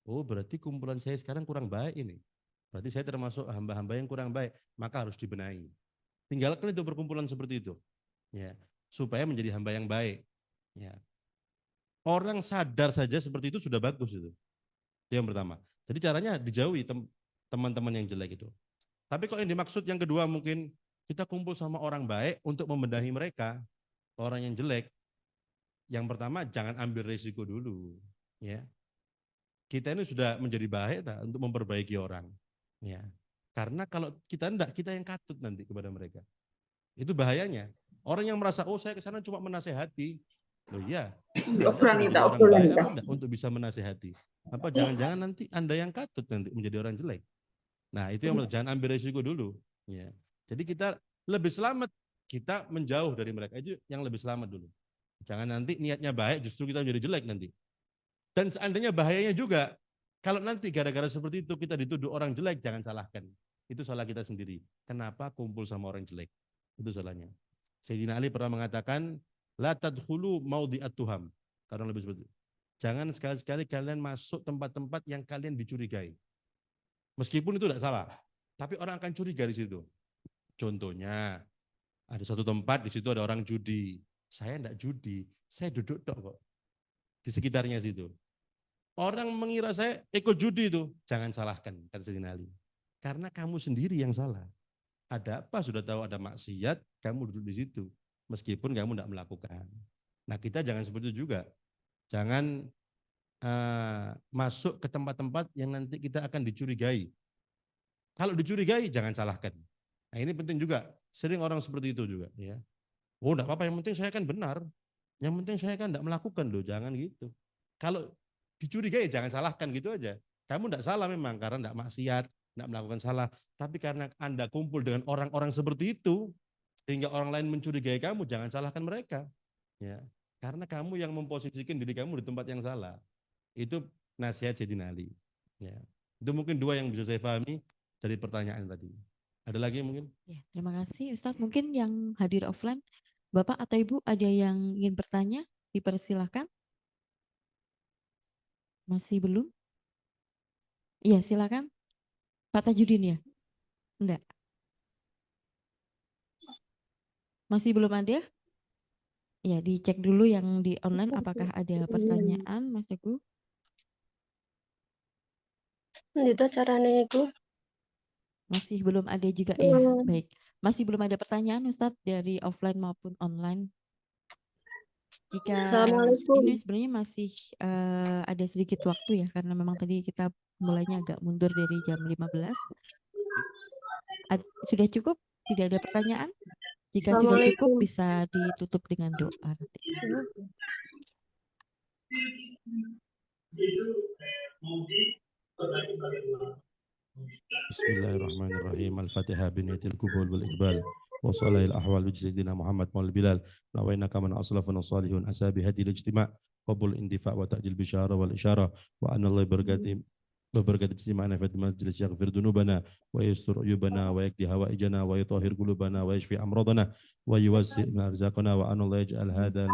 Oh berarti kumpulan saya sekarang kurang baik ini. Berarti saya termasuk hamba-hamba yang kurang baik, maka harus dibenahi. Tinggalkan itu perkumpulan seperti itu, ya, supaya menjadi hamba yang baik. Ya. Orang sadar saja seperti itu sudah bagus itu. Yang pertama. Jadi caranya dijauhi teman-teman yang jelek itu. Tapi kalau yang dimaksud yang kedua mungkin kita kumpul sama orang baik untuk membenahi mereka, orang yang jelek. Yang pertama jangan ambil risiko dulu, ya. Kita ini sudah menjadi baik untuk memperbaiki orang, ya. Karena kalau kita enggak, kita yang katut nanti kepada mereka. Itu bahayanya. Orang yang merasa oh saya ke sana cuma menasehati. Loh iya. Anda sudah jadi orang baik apa enggak untuk bisa menasehati? Apa jangan-jangan nanti Anda yang katut nanti menjadi orang jelek. Nah, itu yang jangan ambil risiko dulu, ya. Jadi kita lebih selamat kita menjauh dari mereka, itu yang lebih selamat dulu. Jangan nanti niatnya baik justru kita menjadi jelek nanti. Dan seandainya bahayanya juga kalau nanti gara-gara seperti itu kita dituduh orang jelek, jangan salahkan. Itu salah kita sendiri. Kenapa kumpul sama orang jelek? Itu salahnya. Sayyidina Ali pernah mengatakan, la tadkhulu maudhi'at tuham. Karena lebih seperti itu. Jangan sekali-sekali kalian masuk tempat-tempat yang kalian dicurigai. Meskipun itu tidak salah, tapi orang akan curiga di situ. Contohnya, ada suatu tempat di situ ada orang judi. Saya tidak judi, saya duduk kok di sekitarnya situ. Orang mengira saya ikut judi itu, jangan salahkan, kata Sayyidina Ali. Karena kamu sendiri yang salah. Ada apa sudah tahu ada maksiat, kamu duduk di situ, meskipun kamu tidak melakukan. Nah kita jangan seperti itu juga. Jangan masuk ke tempat-tempat yang nanti kita akan dicurigai. Kalau dicurigai jangan salahkan. Nah ini penting juga. Sering orang seperti itu juga. Ya. Oh enggak apa-apa, yang penting saya kan benar. Yang penting saya kan enggak melakukan loh, jangan gitu. Kalau dicurigai jangan salahkan gitu aja. Kamu enggak salah memang karena enggak maksiat, enggak melakukan salah. Tapi karena Anda kumpul dengan orang-orang seperti itu, sehingga orang lain mencurigai kamu, jangan salahkan mereka. Ya. Karena kamu yang memposisikan diri kamu di tempat yang salah. Itu nasihat Sayyidina Ali. Ya. Itu mungkin dua yang bisa saya pahami dari pertanyaan tadi. Ada lagi mungkin? Ya, terima kasih Ustadz. Mungkin yang hadir offline, Bapak atau Ibu ada yang ingin bertanya? Dipersilahkan. Masih belum? Iya, silakan. Pak Tajudin ya? Enggak. Masih belum ada? Ya, dicek dulu yang di online apakah ada pertanyaan, Mas Teguh. Itu caranya itu. Masih belum ada juga ya. Baik. Masih belum ada pertanyaan Ustadz dari offline maupun online. Jika ini sebenarnya masih ada sedikit waktu ya karena memang tadi kita mulainya agak mundur dari jam 15. Sudah cukup? Tidak ada pertanyaan? Jika sudah cukup bisa ditutup dengan doa nanti. Bismillahirrahmanirrahim. Al-Fatihah biniyatil qubul wal iqbal. وصالح الأحوال بسيدنا محمد مولى البلال نوينا كمن أصلفنا الصالحون أسى بهدي الاجتماع قبول الاندفاع وتأجيل البشارة والإشارة وأن الله ببركة اجتماعنا في المجلس يغفر ذنوبنا ويستر عيوبنا ويقضي هوائجنا ويطهر قلوبنا ويشفي أمراضنا ويوسع أرزاقنا وأن الله يجعل هذا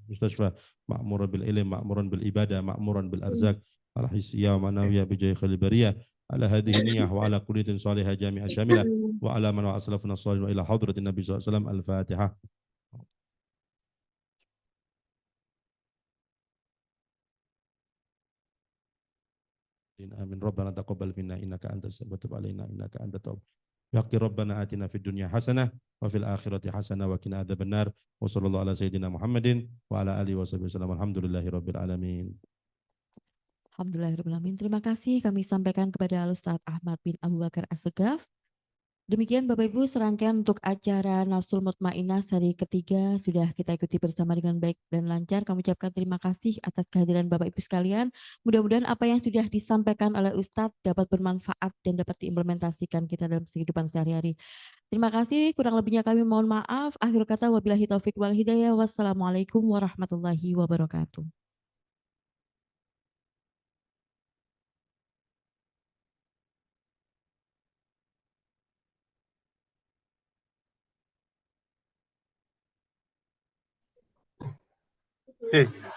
المستشفى مأمورا بالعلم مأمورا بالعبادة مأمورا بالأرزاق الحسية ومعنوية بجاه خير البرية على هذه النية وعلى كل صالحة جامعة شاملة وعلى من وأسلفنا الصالحين وإلى حضرة النبي صلى الله عليه وسلم الفاتحة. آمين. ربنا تقبل منا إنك أنت السميع وتب علينا إنك أنت التواب. يقي ربنا آتنا في الدنيا حسنة وفي الآخرة حسنة وقنا عذاب النار وصلى الله على سيدنا محمد وعلى آله وصحبه وسلم. الحمد لله رب العالمين. Alhamdulillahirrahmanirrahim. Terima kasih kami sampaikan kepada Al-Ustadz Ahmad bin Abu Bakar As-Segaf. Demikian Bapak Ibu serangkaian untuk acara Nafsul Mutmainnah seri ketiga sudah kita ikuti bersama dengan baik dan lancar. Kami ucapkan terima kasih atas kehadiran Bapak Ibu sekalian. Mudah-mudahan apa yang sudah disampaikan oleh Ustadz dapat bermanfaat dan dapat diimplementasikan kita dalam kehidupan sehari-hari. Terima kasih, kurang lebihnya kami mohon maaf. Akhir kata wabillahi taufik wal hidayah. Wassalamualaikum warahmatullahi wabarakatuh.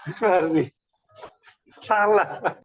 Bismillah. Salah.